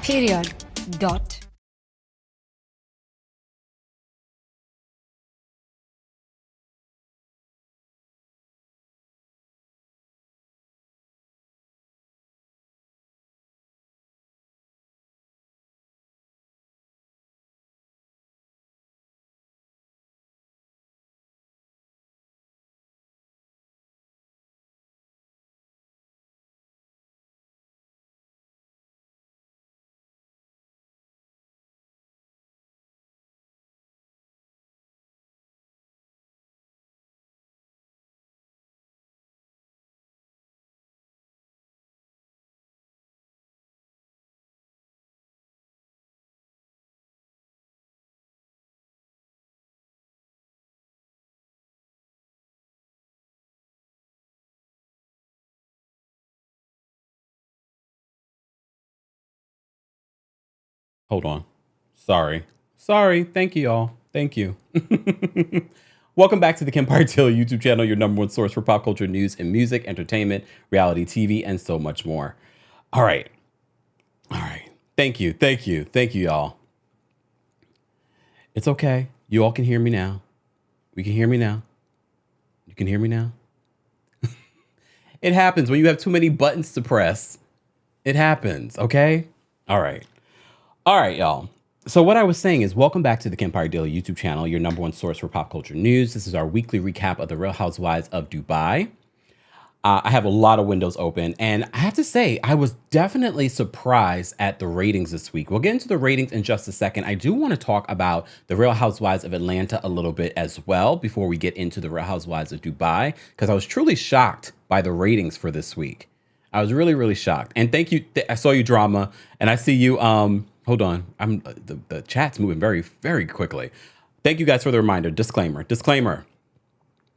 Period. Dot. Hold on. Sorry. Thank you, y'all. Thank you. Welcome back to the Kempire Daily YouTube channel, your number one source for pop culture news and music, entertainment, reality TV, and so much more. All right. Thank you, y'all. It's okay. You all can hear me now. We can hear me now. You can hear me now. It happens when you have too many buttons to press. It happens, okay? All right, y'all. So what I was saying is welcome back to the Kempire Daily YouTube channel, your number one source for pop culture news. This is our weekly recap of the Real Housewives of Dubai. I have a lot of windows open, and I have to say, I was definitely surprised at the ratings this week. We'll get into the ratings in just a second. I do want to talk about the Real Housewives of Atlanta a little bit as well before we get into the Real Housewives of Dubai, because I was truly shocked by the ratings for this week. I was really, really shocked. And thank you. I saw you, Drama, and I see you. Hold on. The chat's moving very, very quickly. Thank you guys for the reminder. Disclaimer.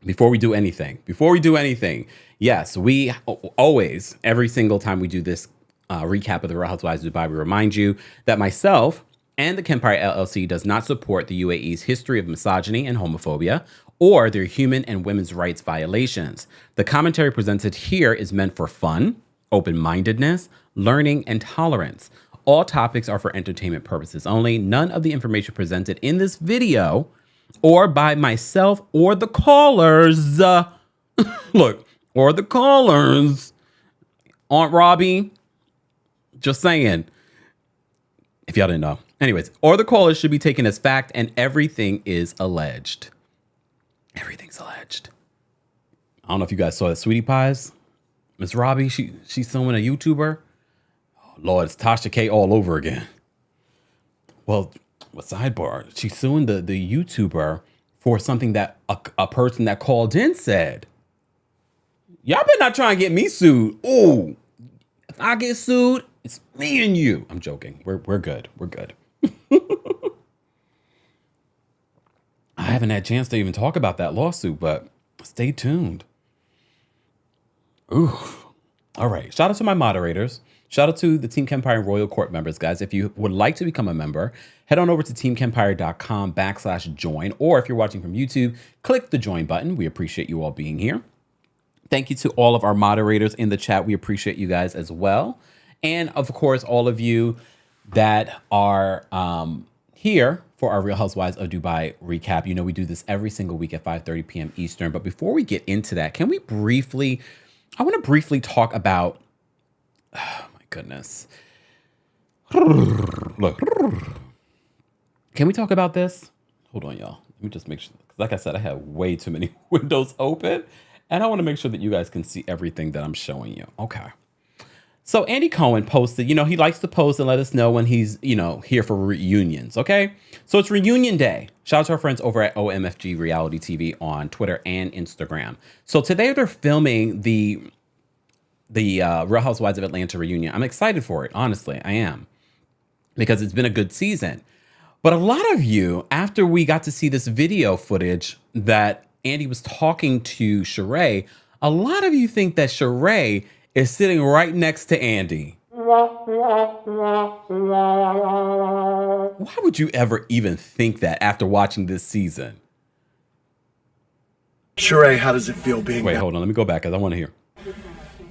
Before we do anything, yes, we always, every single time we do this recap of the Real Housewives of Dubai, we remind you that myself and the Kempire LLC does not support the UAE's history of misogyny and homophobia or their human and women's rights violations. The commentary presented here is meant for fun, open-mindedness, learning, and tolerance. All topics are for entertainment purposes only. None of the information presented in this video or by myself or the callers, or the callers, Aunt Robbie, just saying, if y'all didn't know. Anyways, or the callers should be taken as fact, and everything is alleged. Everything's alleged. I don't know if you guys saw the Sweetie Pies. Miss Robbie, she's suing a YouTuber. Oh, Lord, it's Tasha K all over again. Well, what sidebar? She's suing the YouTuber for something that a person that called in said. Y'all better not try and get me sued. Ooh, if I get sued, it's me and you. I'm joking. We're good. We're good. I haven't had a chance to even talk about that lawsuit, but stay tuned. Ooh. All right. Shout out to my moderators. Shout out to the Team Kempire and Royal Court members, guys. If you would like to become a member, head on over to teamkempire.com/join. Or if you're watching from YouTube, click the join button. We appreciate you all being here. Thank you to all of our moderators in the chat. We appreciate you guys as well. And of course, all of you that are here for our Real Housewives of Dubai recap. You know, we do this every single week at 5:30 p.m. Eastern. But before we get into that, I want to briefly talk about, oh my goodness. Look, can we talk about this? Hold on, y'all. Let me just make sure. Like I said, I have way too many windows open, and I want to make sure that you guys can see everything that I'm showing you. Okay. So Andy Cohen posted, he likes to post and let us know when he's, here for reunions. Okay. So it's reunion day. Shout out to our friends over at OMFG Reality TV on Twitter and Instagram. So today they're filming the Real Housewives of Atlanta reunion. I'm excited for it. Honestly, I am, because it's been a good season. But a lot of you, after we got to see this video footage that Andy was talking to Sheree, a lot of you think that Sheree is sitting right next to Andy. Why would you ever even think that after watching this season? Sheree, how does it feel being Wait, back? hold on. Let me go back because I want to hear.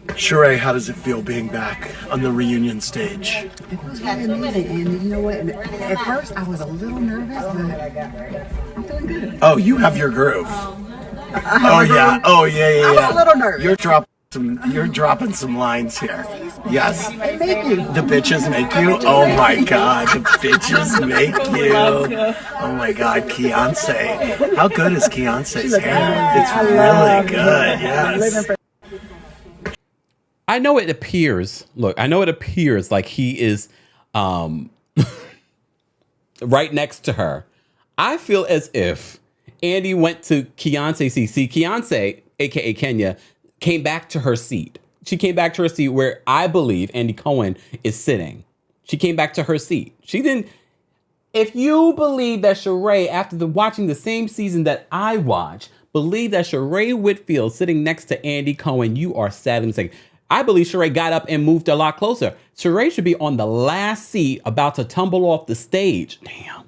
Sheree, how does it feel being back on the reunion stage? It was really amazing, and you know what? At first, I was a little nervous, but I'm feeling good. Oh, you have your groove. Yeah. I'm a little nervous. You're dropping some lines here. Yes. They make you. The bitches make you? Oh my God, the bitches make you. Oh my God, Beyonce. How good is Beyonce's hair? It's really good, yes. I know it appears, like he is right next to her. I feel as if Andy went to Beyonce's seat. See, Beyonce, aka Kenya, came back to her seat. She came back to her seat where I believe Andy Cohen is sitting. She came back to her seat. She didn't. If you believe that Sheree, after watching the same season that I watched, believe that Sheree Whitfield sitting next to Andy Cohen, you are sadly mistaken. I believe Sheree got up and moved a lot closer. Sheree should be on the last seat, about to tumble off the stage. Damn.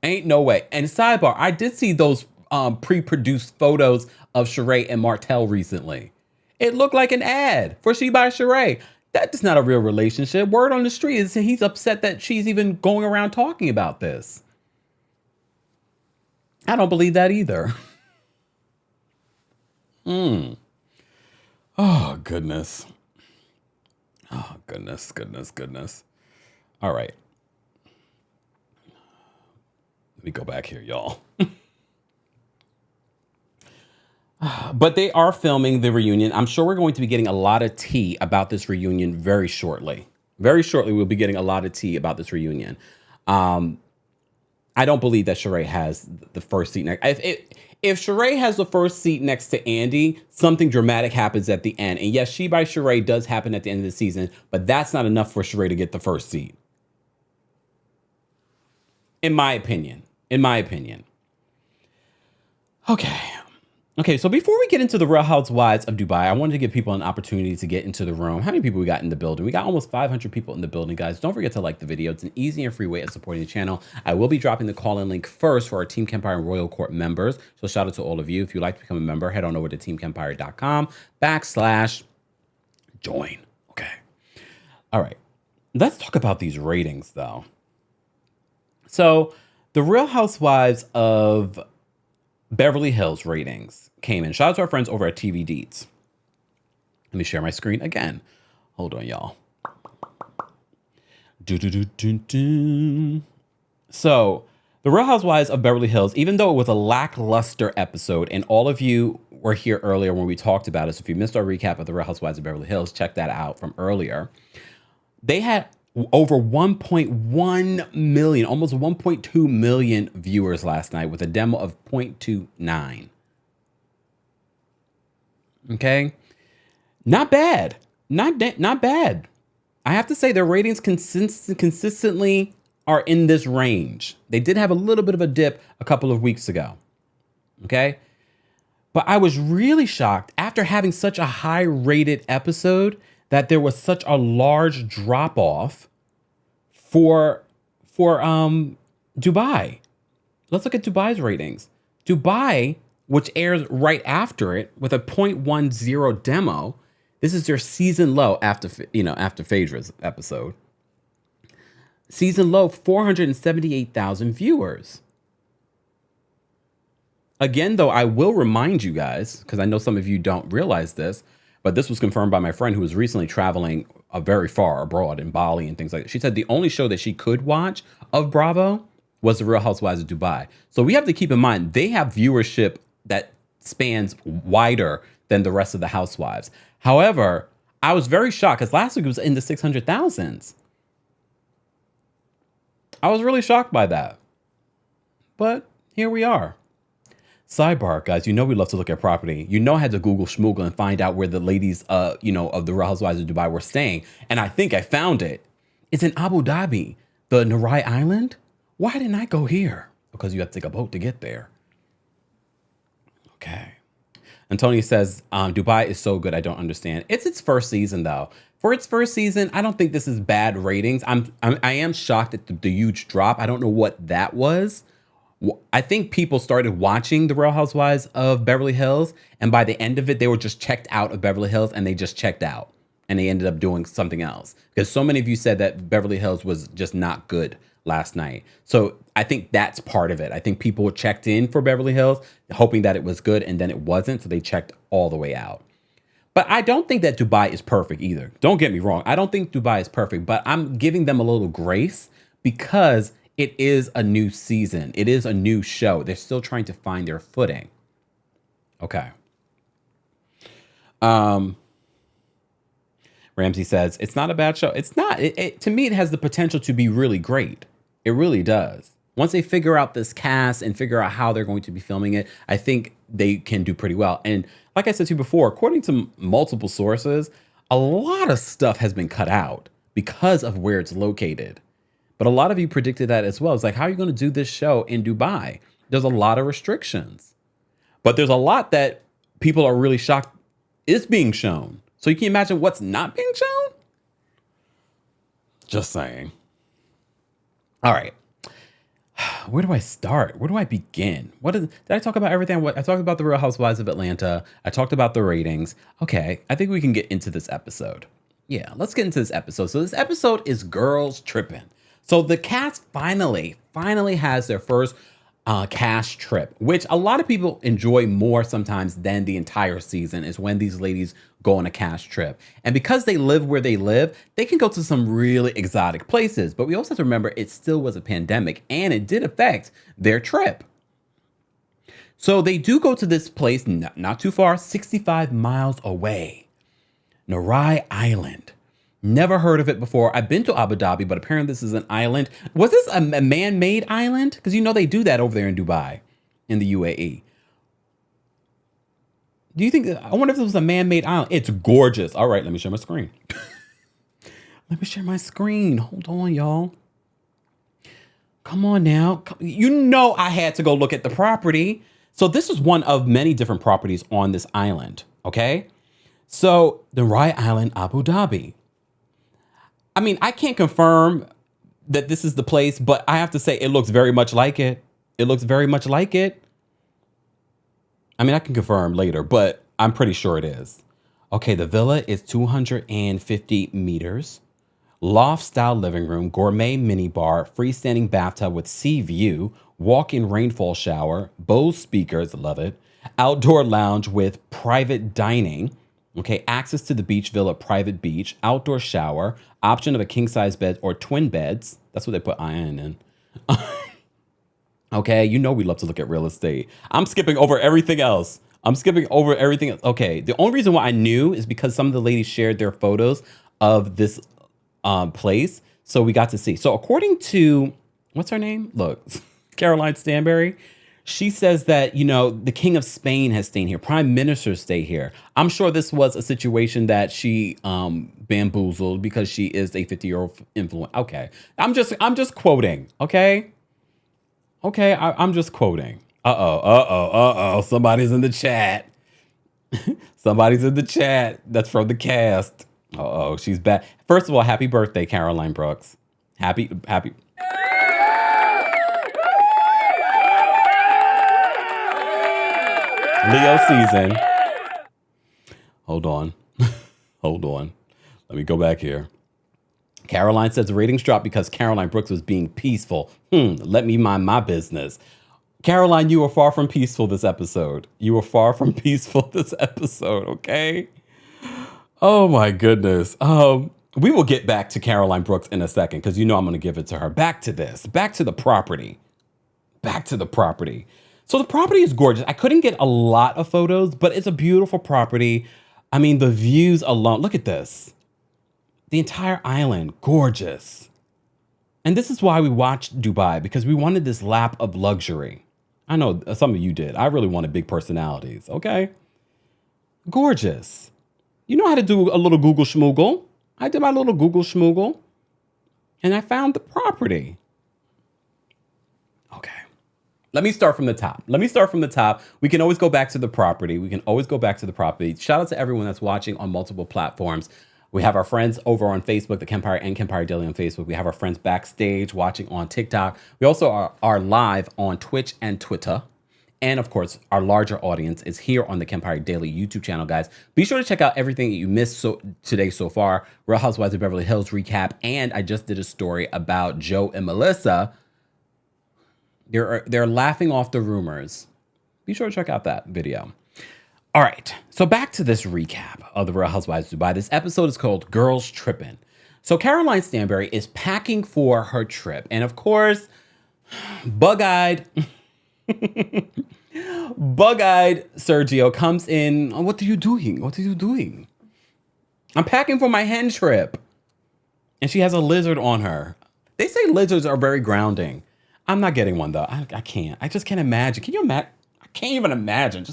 Ain't no way. And sidebar, I did see those pre-produced photos of Sheree and Martell recently. It looked like an ad for She by Sheree. That's not a real relationship. Word on the street is he's upset that she's even going around talking about this. I don't believe that either. Oh, goodness. Oh, goodness. All right. Let me go back here, y'all. But they are filming the reunion. I'm sure we're going to be getting a lot of tea about this reunion very shortly. Very shortly, we'll be getting a lot of tea about this reunion. I don't believe that Sheree has the first seat next. If Sheree has the first seat next to Andy, something dramatic happens at the end. And yes, She by Sheree does happen at the end of the season, but that's not enough for Sheree to get the first seat. In my opinion. Okay, so before we get into the Real Housewives of Dubai, I wanted to give people an opportunity to get into the room. How many people we got in the building? We got almost 500 people in the building, guys. Don't forget to like the video. It's an easy and free way of supporting the channel. I will be dropping the call-in link first for our Team Kempire and Royal Court members. So shout out to all of you. If you'd like to become a member, head on over to teamkempire.com/join. Okay. All right. Let's talk about these ratings, though. So the Real Housewives of Beverly Hills ratings came in. Shout out to our friends over at TV Deets. Let me share my screen again. Hold on, y'all. So, the Real Housewives of Beverly Hills, even though it was a lackluster episode, and all of you were here earlier when we talked about it, so if you missed our recap of the Real Housewives of Beverly Hills, check that out from earlier. They had over 1.1 million, almost 1.2 million viewers last night with a demo of 0.29. Okay. Not bad. Not bad. I have to say their ratings consistently are in this range. They did have a little bit of a dip a couple of weeks ago. Okay. But I was really shocked after having such a high rated episode that there was such a large drop off for Dubai. Let's look at Dubai's ratings. Dubai, which airs right after it with a 0.10 demo. This is their season low after Phaedra's episode. Season low, 478,000 viewers. Again, though, I will remind you guys, because I know some of you don't realize this, but this was confirmed by my friend who was recently traveling very far abroad in Bali and things like that. She said the only show that she could watch of Bravo was The Real Housewives of Dubai. So we have to keep in mind, they have viewership that spans wider than the rest of the housewives. However, I was very shocked because last week it was in the 600,000s. I was really shocked by that. But here we are. Sidebar, guys, you know we love to look at property. You know I had to Google schmoogle and find out where the ladies, of the Real Housewives of Dubai were staying. And I think I found it. It's in Abu Dhabi, the Nurai Island. Why didn't I go here? Because you have to take a boat to get there. Okay. And Tony says, Dubai is so good, I don't understand. It's its first season, though. For its first season, I don't think this is bad ratings. I am shocked at the huge drop. I don't know what that was. I think people started watching The Real Housewives of Beverly Hills, and by the end of it, they were just checked out of Beverly Hills, and they just checked out, and they ended up doing something else. Because so many of you said that Beverly Hills was just not good last night. So I think that's part of it. I think people checked in for Beverly Hills, hoping that it was good, and then it wasn't, so they checked all the way out. But I don't think that Dubai is perfect either. Don't get me wrong. I don't think Dubai is perfect, but I'm giving them a little grace because it is a new season. It is a new show. They're still trying to find their footing. Okay. Ramsey says, it's not a bad show. It's not. To me, it has the potential to be really great. It really does. Once they figure out this cast and figure out how they're going to be filming it, I think they can do pretty well. And like I said to you before, according to multiple sources, a lot of stuff has been cut out because of where it's located. But a lot of you predicted that as well. It's like, how are you going to do this show in Dubai? There's a lot of restrictions. But there's a lot that people are really shocked is being shown. So you can imagine what's not being shown? Just saying. All right. Where do I start? Where do I begin? Did I talk about everything? I talked about the Real Housewives of Atlanta. I talked about the ratings. Okay, I think we can get into this episode. Yeah, let's get into this episode. So this episode is Girls Trippin'. So the cast finally has their first cast trip, which a lot of people enjoy more sometimes than the entire season, is when these ladies go on a cast trip. And because they live where they live, they can go to some really exotic places. But we also have to remember it still was a pandemic and it did affect their trip. So they do go to this place not too far, 65 miles away, Nurai Island. Never heard of it before. I've been to Abu Dhabi, but apparently this is an island. Was this a man-made island? Because you know they do that over there in Dubai, in the UAE. Do you think, I wonder if this was a man-made island. It's gorgeous. All right, let me share my screen. Let me share my screen. Hold on, y'all. Come on now. You know I had to go look at the property. So this is one of many different properties on this island, okay? So the Nurai Island, Abu Dhabi. I mean, I can't confirm that this is the place, but I have to say it looks very much like it. It looks very much like it. I mean, I can confirm later, but I'm pretty sure it is. Okay, the villa is 250 meters. Loft-style living room, gourmet minibar, freestanding bathtub with sea view, walk-in rainfall shower, Bose speakers, love it. Outdoor lounge with private dining. Okay, access to the beach villa, private beach, outdoor shower, option of a king-size bed or twin beds. That's what they put IN in. Okay, you know we love to look at real estate. I'm skipping over everything else. Okay, the only reason why I knew is because some of the ladies shared their photos of this place. So we got to see. So according to, what's her name? Look, Caroline Stanberry. She says that, the King of Spain has stayed here. Prime Ministers stay here. I'm sure this was a situation that she bamboozled because she is a 50-year-old influencer. Okay. I'm just quoting. Okay. Okay. I'm just quoting. Somebody's in the chat. Somebody's in the chat. That's from the cast. She's back. First of all, happy birthday, Caroline Brooks. Happy. Leo season. Hold on. Let me go back here. Caroline says the ratings dropped because Caroline Brooks was being peaceful. Let me mind my business. Caroline, you were far from peaceful this episode. You were far from peaceful this episode, okay? Oh my goodness. We will get back to Caroline Brooks in a second because you know I'm going to give it to her. Back to this. Back to the property. Back to the property. So the property is gorgeous. I couldn't get a lot of photos, but it's a beautiful property. I mean, the views alone. Look at this. The entire island, gorgeous. And this is why we watched Dubai, because we wanted this lap of luxury. I know some of you did. I really wanted big personalities, okay? Gorgeous. You know how to do a little Google schmoogle. I did my little Google schmoogle, and I found the property. Okay. Let me start from the top. We can always go back to the property. Shout out to everyone that's watching on multiple platforms. We have our friends over on Facebook, TheKempire and Kempire Daily on Facebook. We have our friends backstage watching on TikTok. We also are live on Twitch and Twitter. And of course, our larger audience is here on the Kempire Daily YouTube channel, guys. Be sure to check out everything that you missed today so far. Real Housewives of Beverly Hills recap. And I just did a story about Joe and Melissa. They're laughing off the rumors. Be sure to check out that video. All right, so back to this recap of the Real Housewives of Dubai. This episode is called Girls Trippin'. So Caroline Stanbury is packing for her trip. And of course, bug-eyed Sergio comes in. Oh, what are you doing? I'm packing for my hen trip. And she has a lizard on her. They say lizards are very grounding. I'm not getting one though. I can't. I just can't imagine. Can you imagine? I can't even imagine.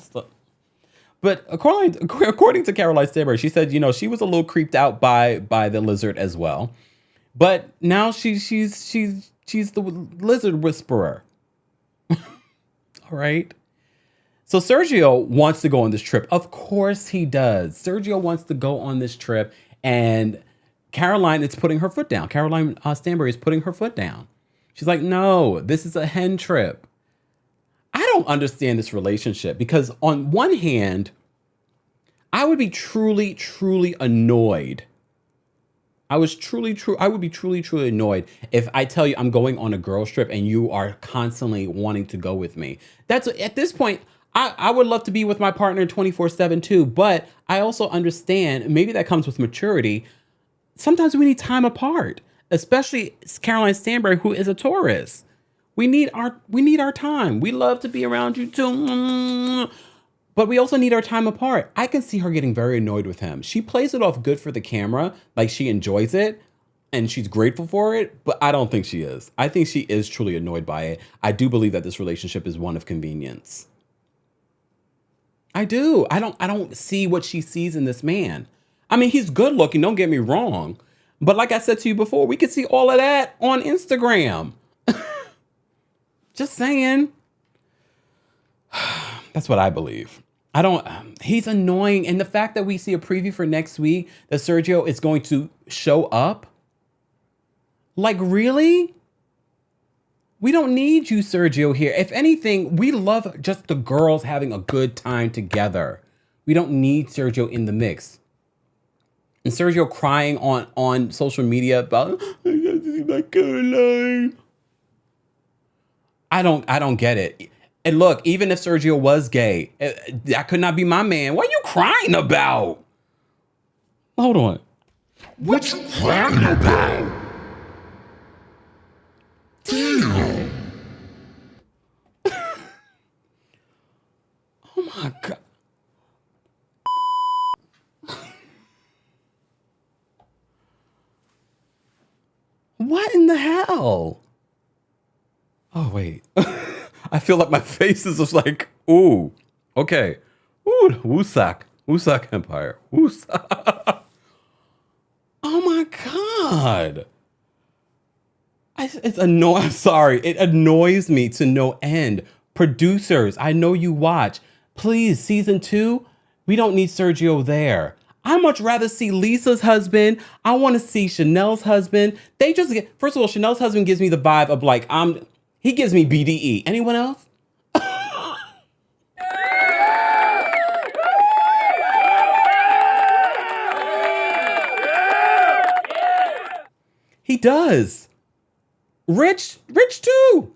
But according to Caroline Stanbury, she said, she was a little creeped out by the lizard as well. But now she's the lizard whisperer. All right. So Sergio wants to go on this trip. Of course he does. Sergio wants to go on this trip, and Caroline is putting her foot down. Caroline Stanbury is putting her foot down. She's like, no, this is a hen trip. I don't understand this relationship because on one hand, I would be truly, truly annoyed. I would be truly, truly annoyed if I tell you I'm going on a girls trip and you are constantly wanting to go with me. That's at this point, I would love to be with my partner 24/7 too, but I also understand maybe that comes with maturity. Sometimes we need time apart, especially Caroline Stanbury, who is a Taurus. We need our time. We love to be around you too. But we also need our time apart. I can see her getting very annoyed with him. She plays it off good for the camera, like she enjoys it and she's grateful for it, but I don't think she is. I think she is truly annoyed by it. I do believe that this relationship is one of convenience. I do. I don't see what she sees in this man. I mean, he's good looking, don't get me wrong. But like I said to you before, we could see all of that on Instagram. Just saying. That's what I believe. He's annoying. And the fact that we see a preview for next week that Sergio is going to show up. Like, really? We don't need you, Sergio, here. If anything, we love just the girls having a good time together. We don't need Sergio in the mix. And Sergio crying on social media about, I got to see my Caroline. I don't get it. And look, even if Sergio was gay, that could not be my man. What are you crying about? Hold on. What you crying about? Damn. Oh my God. What in the hell? Oh, wait. I feel like my face is just like, ooh, okay. Ooh, woosak. Woosak Empire. Woosak. Oh my God. It's annoying. I'm sorry. It annoys me to no end. Producers, I know you watch. Please, season 2, we don't need Sergio there. I much rather see Lisa's husband. I want to see Chanel's husband. They just get, first of all, Chanel's husband gives me the vibe of like, he gives me BDE. Anyone else? He does. Rich too.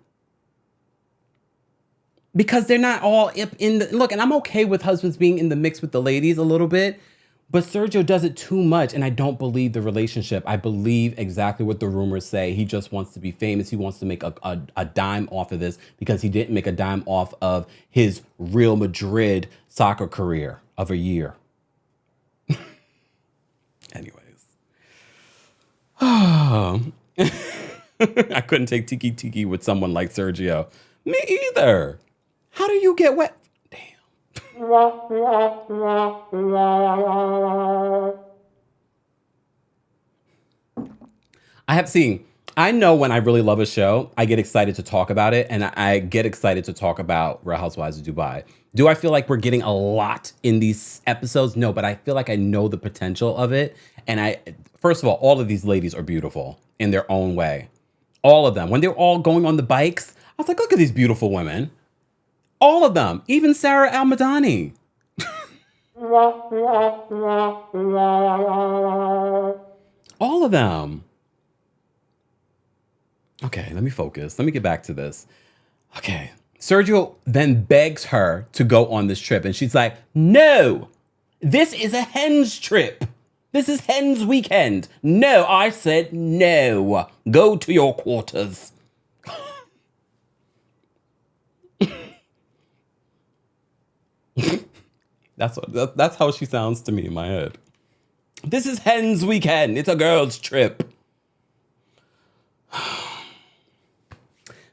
because they're not all in the look. And I'm okay with husbands being in the mix with the ladies a little bit, but Sergio does it too much. And I don't believe the relationship. I believe exactly what the rumors say. He just wants to be famous. He wants to make a dime off of this because he didn't make a dime off of his Real Madrid soccer career of a year. Anyways. I couldn't take tiki with someone like Sergio. Me either. How do you get wet? Damn. I know when I really love a show, I get excited to talk about it, and I get excited to talk about Real Housewives of Dubai. Do I feel like we're getting a lot in these episodes? No, but I feel like I know the potential of it. And first of all of these ladies are beautiful in their own way. All of them. When they're all going on the bikes, I was like, look at these beautiful women. All of them. Even Sarah Al-Madani. All of them. Okay, let me focus. Let me get back to this. Okay. Sergio then begs her to go on this trip. And she's like, no, this is a hen's trip. This is hen's weekend. No, I said no. Go to your quarters. That's how she sounds to me in my head. This is hen's weekend. It's a girl's trip.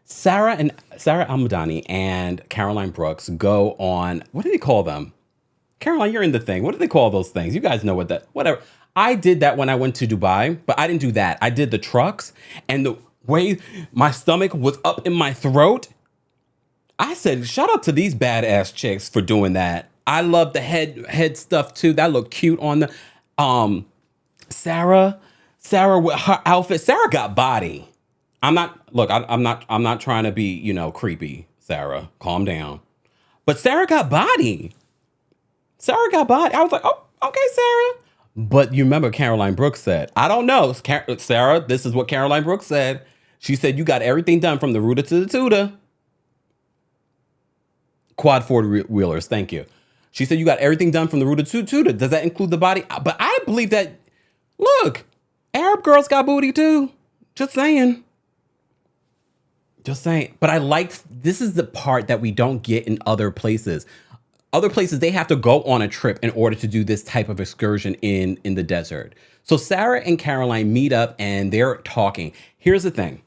Sarah Al-Madani and Caroline Brooks go on, what do they call them? Caroline, you're in the thing. What do they call those things? You guys know whatever. I did that when I went to Dubai, but I didn't do that. I did the trucks, and the way my stomach was up in my throat, I said, shout out to these badass chicks for doing that. I love the head stuff too. That looked cute on the, Sarah with her outfit. Sarah got body. I'm not trying to be, creepy, Sarah. Calm down. But Sarah got body. I was like, oh, okay, Sarah. But you remember Caroline Brooks said, I don't know, Sarah, this is what Caroline Brooks said. She said, you got everything done from the rooter to the tutor. Quad four-wheelers, thank you. She said, you got everything done from the rooter to the tutor. Does that include the body? But I believe that, look, Arab girls got booty too. Just saying. But this is the part that we don't get in other places. Other places, they have to go on a trip in order to do this type of excursion in the desert. So Sarah and Caroline meet up and they're talking. Here's the thing.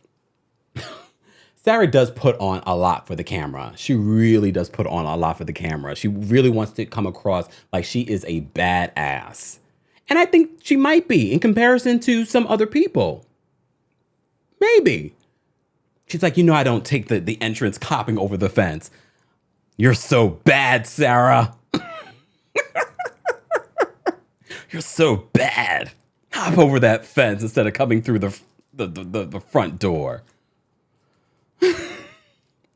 Sarah does put on a lot for the camera. She really does put on a lot for the camera. She really wants to come across like she is a badass. And I think she might be in comparison to some other people. Maybe. She's like, I don't take the entrance hopping over the fence. You're so bad, Sarah. You're so bad. Hop over that fence instead of coming through the front door.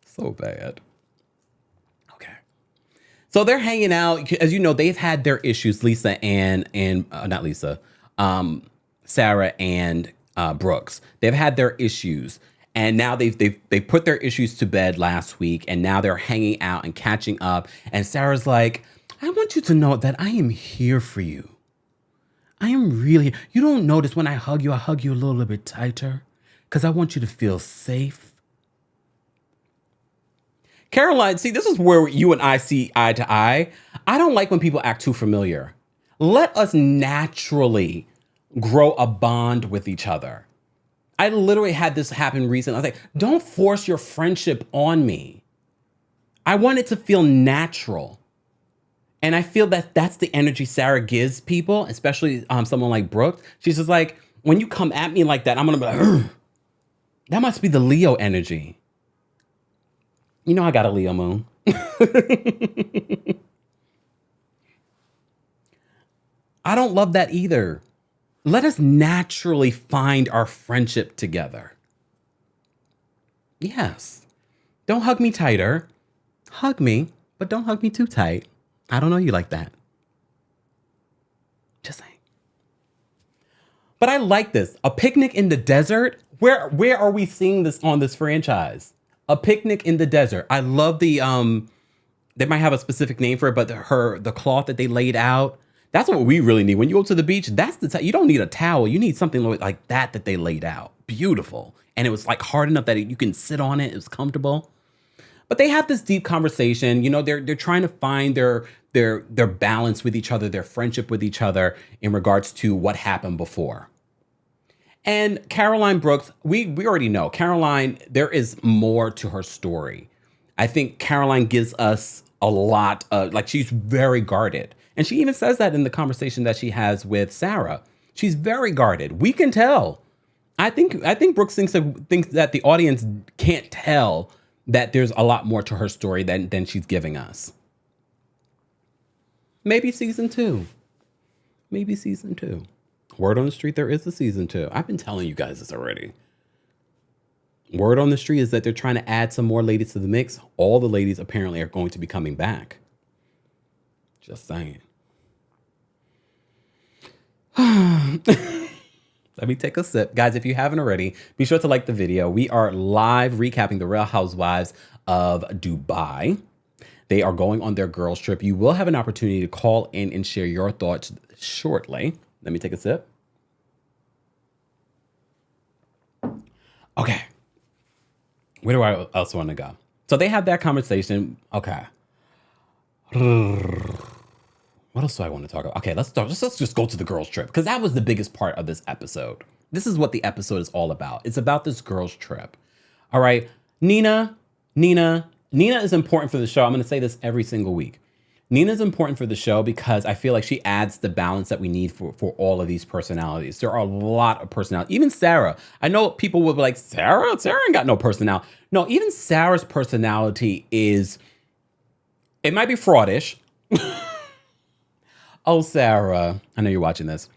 So bad. Okay. So they're hanging out. As you know, they've had their issues, Sarah and Brooks. They've had their issues. And now they put their issues to bed last week, and now they're hanging out and catching up. And Sarah's like, I want you to know that I am here for you. I am really, you don't notice when I hug you a little bit tighter because I want you to feel safe. Caroline, see, this is where you and I see eye to eye. I don't like when people act too familiar. Let us naturally grow a bond with each other. I literally had this happen recently. I was like, don't force your friendship on me. I want it to feel natural. And I feel that that's the energy Sarah gives people, especially someone like Brooke. She's just like, when you come at me like that, I'm going to be like, ugh. That must be the Leo energy. I got a Leo moon. I don't love that either. Let us naturally find our friendship together. Yes. Don't hug me tighter. Hug me, but don't hug me too tight. I don't know you like that. Just saying. But I like this. A picnic in the desert? Where are we seeing this on this franchise? A picnic in the desert. I love the they might have a specific name for it, but the cloth that they laid out. That's what we really need. When you go to the beach, that's you don't need a towel. You need something like that they laid out. Beautiful. And it was like hard enough that you can sit on it. It was comfortable. But they have this deep conversation. You know, they're trying to find their balance with each other, their friendship with each other in regards to what happened before. And Caroline Brooks, we already know. Caroline, there is more to her story. I think Caroline gives us a lot of, she's very guarded. And she even says that in the conversation that she has with Sarah. She's very guarded. We can tell. I think Brooks thinks that the audience can't tell that there's a lot more to her story than she's giving us. Maybe season 2. Maybe season 2. Word on the street, there is a season 2. I've been telling you guys this already. Word on the street is that they're trying to add some more ladies to the mix. All the ladies apparently are going to be coming back. Just saying. Let me take a sip. Guys, if you haven't already, be sure to like the video. We are live recapping the Real Housewives of Dubai. They are going on their girls trip. You will have an opportunity to call in and share your thoughts shortly. Let me take a sip. Okay. Where do I else want to go? So they have that conversation. Okay. What else do I want to talk about? Okay, let's just go to the girls' trip, because that was the biggest part of this episode. This is what the episode is all about. It's about this girls' trip. All right. Nina is important for the show. I'm going to say this every single week. Nina is important for the show because I feel like she adds the balance that we need for all of these personalities. There are a lot of personality. Even Sarah. I know people will be like, Sarah ain't got no personality. No, even Sarah's personality is, it might be fraudish. Oh, Sarah, I know you're watching this.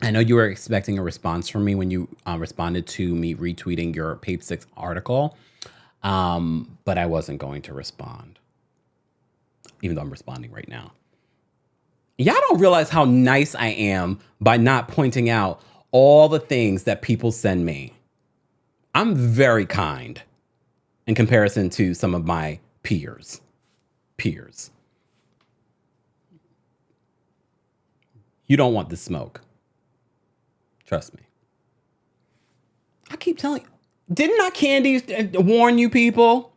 I know you were expecting a response from me when you responded to me retweeting your Page 6 article, but I wasn't going to respond, even though I'm responding right now. Y'all don't realize how nice I am by not pointing out all the things that people send me. I'm very kind in comparison to some of my peers. You don't want the smoke. Trust me. I keep telling you. Didn't not Candy warn you people?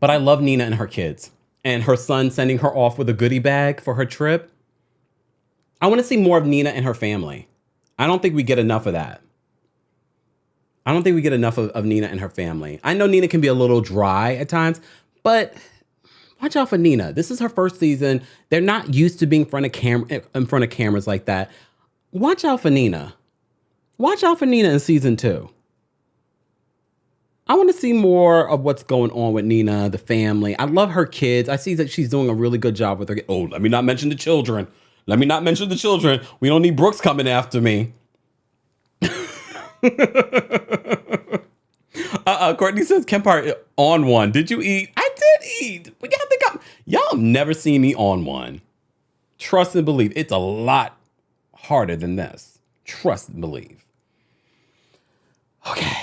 But I love Nina and her kids. And her son sending her off with a goodie bag for her trip. I want to see more of Nina and her family. I don't think we get enough of that. I don't think we get enough of Nina and her family. I know Nina can be a little dry at times, but watch out for Nina. This is her first season. They're not used to being in front of cameras like that. Watch out for Nina. Watch out for Nina in season 2. I want to see more of what's going on with Nina, the family. I love her kids. I see that she's doing a really good job with her. Oh, let me not mention the children. We don't need Brooks coming after me. Courtney says, Kempire on one. Did you eat? I did eat. But y'all think y'all never seen me on one. Trust and believe. It's a lot harder than this. Trust and believe. Okay.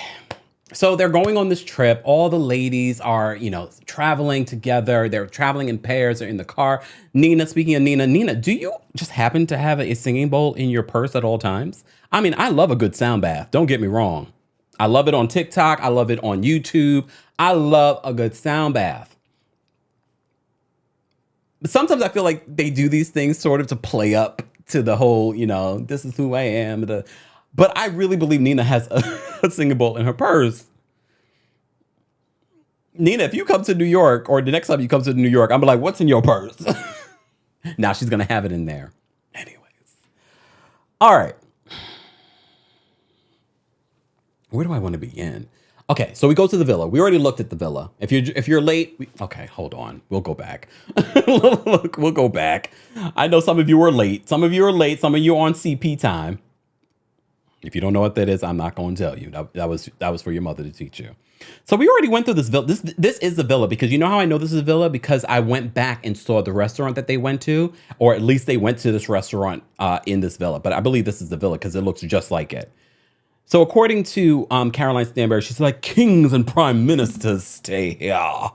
So they're going on this trip. All the ladies are, traveling together. They're traveling in pairs. They're in the car. Nina, speaking of Nina, do you just happen to have a singing bowl in your purse at all times? I mean, I love a good sound bath. Don't get me wrong. I love it on TikTok. I love it on YouTube. I love a good sound bath. But sometimes I feel like they do these things sort of to play up to the whole, this is who I am. But I really believe Nina has a singing bowl in her purse. Nina, if you come to New York, or the next time you come to New York, I'm like, what's in your purse? Now she's going to have it in there. Anyways. All right. Where do I want to begin? Okay, so we go to the villa. We already looked at the villa. If you're late, okay, hold on. We'll go back. We'll go back. I know some of you were late. Some of you are late. Some of you are on CP time. If you don't know what that is, I'm not going to tell you. That was for your mother to teach you. So we already went through this villa. This is the villa, because you know how I know this is a villa? Because I went back and saw the restaurant that they went to, or at least they went to this restaurant in this villa. But I believe this is the villa because it looks just like it. So according to Caroline Stanberry, she's like, kings and prime ministers stay here.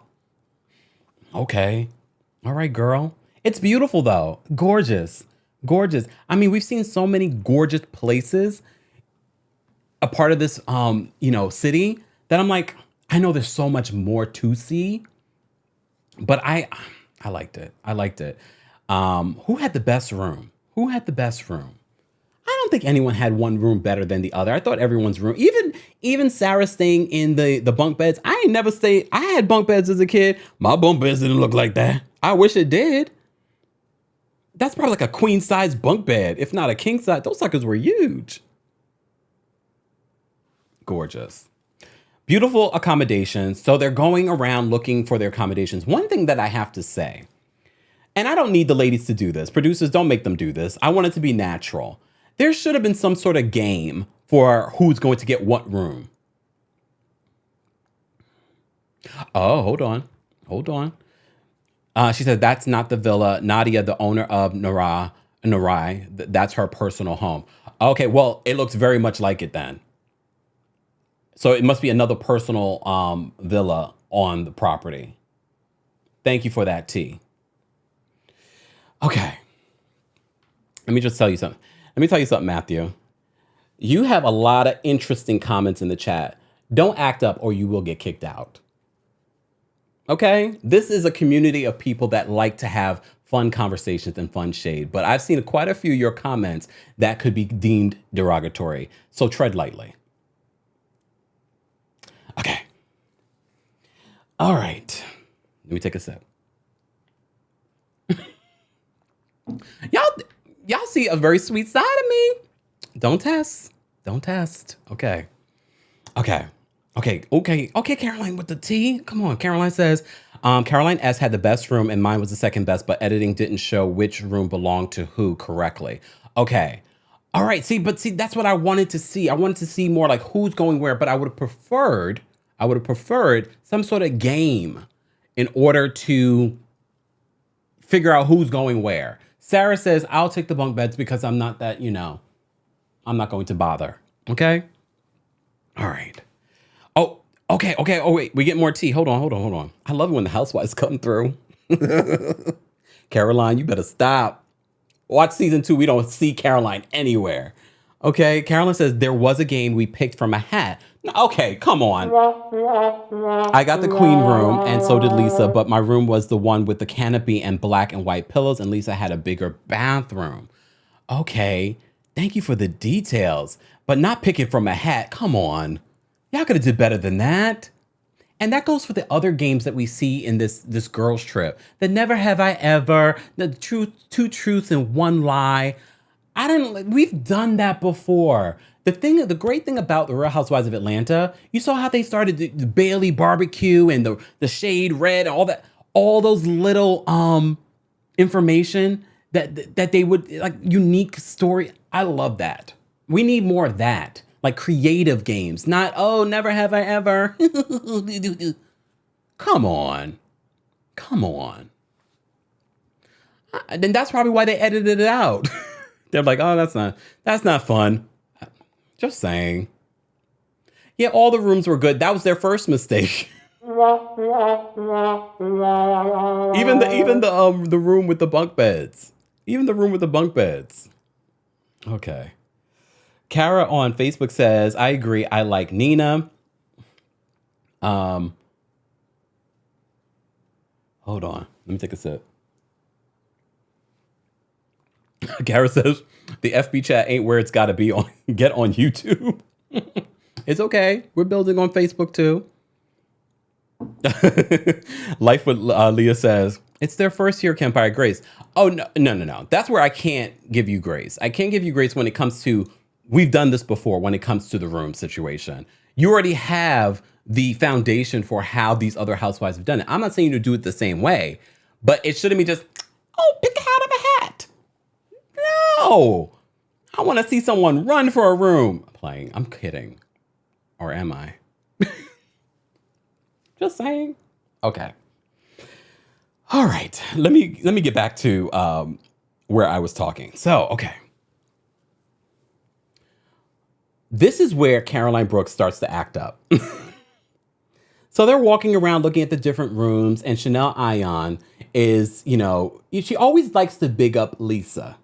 Okay. All right, girl. It's beautiful though. Gorgeous. Gorgeous. I mean, we've seen so many gorgeous places a part of this city that I'm like, I know there's so much more to see, but I liked it. I liked it. Who had the best room? Who had the best room? I don't think anyone had one room better than the other. I thought everyone's room, even Sarah staying in the bunk beds. I ain't never stayed. I had bunk beds as a kid. My bunk beds didn't look like that. I wish it did. That's probably like a queen size bunk bed, if not a king size. Those suckers were huge. Gorgeous. Beautiful accommodations. So they're going around looking for their accommodations. One thing that I have to say, and I don't need the ladies to do this. Producers, don't make them do this. I want it to be natural. There should have been some sort of game for who's going to get what room. Oh, hold on. Hold on. She said, that's not the villa. Nadia, the owner of Nurai, that's her personal home. Okay, well, it looks very much like it then. So it must be another personal villa on the property. Thank you for that, T. Okay. Let me just tell you something. Let me tell you something, Matthew. You have a lot of interesting comments in the chat. Don't act up or you will get kicked out. Okay? This is a community of people that like to have fun conversations and fun shade. But I've seen quite a few of your comments that could be deemed derogatory. So tread lightly. Okay. All right. Let me take a sip. Y'all see a very sweet side of me. Don't test. Don't test. Okay. Okay, Caroline with the T. Come on. Caroline says, Caroline S had the best room and mine was the second best, but editing didn't show which room belonged to who correctly. Okay. All right. See, that's what I wanted to see. I wanted to see more like who's going where, but I would have preferred some sort of game in order to figure out who's going where. Sarah says, I'll take the bunk beds because I'm not that, I'm not going to bother. Okay. All right. Oh, okay. Oh, wait, we get more tea. Hold on. I love it when the housewives come through. Caroline, you better stop. Watch season 2. We don't see Caroline anywhere. Okay. Caroline says there was a game we picked from a hat. Okay, come on. I got the queen room and so did Lisa, but my room was the one with the canopy and black and white pillows and Lisa had a bigger bathroom. Okay, thank you for the details, but not picking from a hat. Come on. Y'all could have did better than that. And that goes for the other games that we see in this girls trip. The never have I ever, the two truths and one lie. We've done that before. The great thing about the Real Housewives of Atlanta, you saw how they started the Bailey barbecue and the shade red, all those little information that they would like unique story. I love that. We need more of that, like creative games, not never have I ever. Come on. Then that's probably why they edited it out. They're like, oh, that's not fun. Just saying. Yeah, all the rooms were good. That was their first mistake. Even the room with the bunk beds. Okay. Kara on Facebook says, I agree. I like Nina. Hold on. Let me take a sip. Kara says, the FB chat ain't where it's got to be. Get on YouTube. It's okay. We're building on Facebook too. Life with Leah says, it's their first year Kempire grace. Oh, no. That's where I can't give you grace. I can't give you grace when it comes to, we've done this before when it comes to the room situation. You already have the foundation for how these other housewives have done it. I'm not saying you to do it the same way, but it shouldn't be just, pick out of a hat. No, I want to see someone run for a room. I'm kidding. Or am I? Just saying. Okay. All right. Let me get back to where I was talking. So, okay. This is where Caroline Brooks starts to act up. So they're walking around looking at the different rooms, and Chanel Ayan is, she always likes to big up Lisa.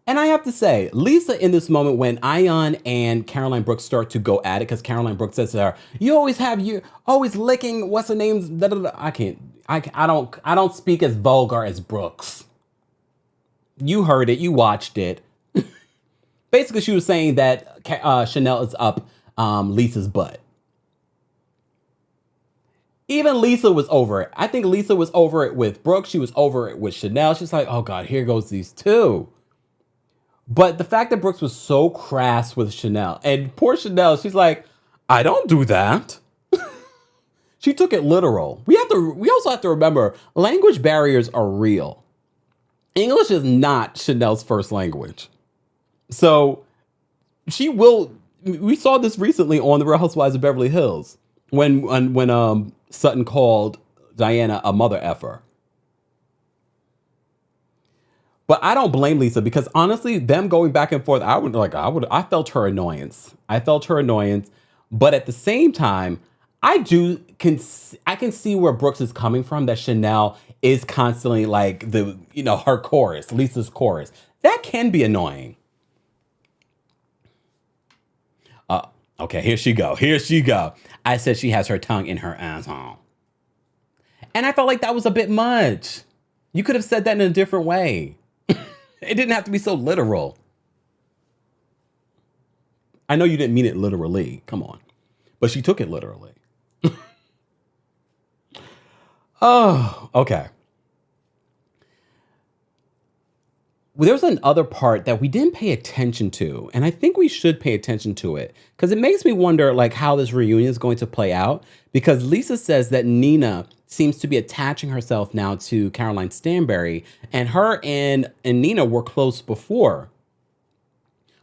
And I have to say, Lisa in this moment when Ayan and Caroline Brooks start to go at it, because Caroline Brooks says to her, you always licking, what's her name? Da, da, da. I don't speak as vulgar as Brooks. You heard it, you watched it. Basically, she was saying that Chanel is up Lisa's butt. Even Lisa was over it. I think Lisa was over it with Brooke. She was over it with Chanel. She's like, oh God, here goes these two. But the fact that Brooks was so crass with Chanel, and poor Chanel, she's like, I don't do that. She took it literal. We also have to remember, language barriers are real. English is not Chanel's first language. So we saw this recently on the Real Housewives of Beverly Hills when Sutton called Diana a mother effer. But I don't blame Lisa because honestly, them going back and forth, I felt her annoyance. But at the same time, I can see where Brooks is coming from, that Chanel is constantly like her chorus, Lisa's chorus. That can be annoying. Okay, here she go. I said she has her tongue in her asshole. And I felt like that was a bit much. You could have said that in a different way. It didn't have to be so literal. I know you didn't mean it literally. Come on. But she took it literally. Oh, okay. Well, there's another part that we didn't pay attention to, and I think we should pay attention to it because it makes me wonder how this reunion is going to play out, because Lisa says that Nina seems to be attaching herself now to Caroline Stanbury, and her and Nina were close before.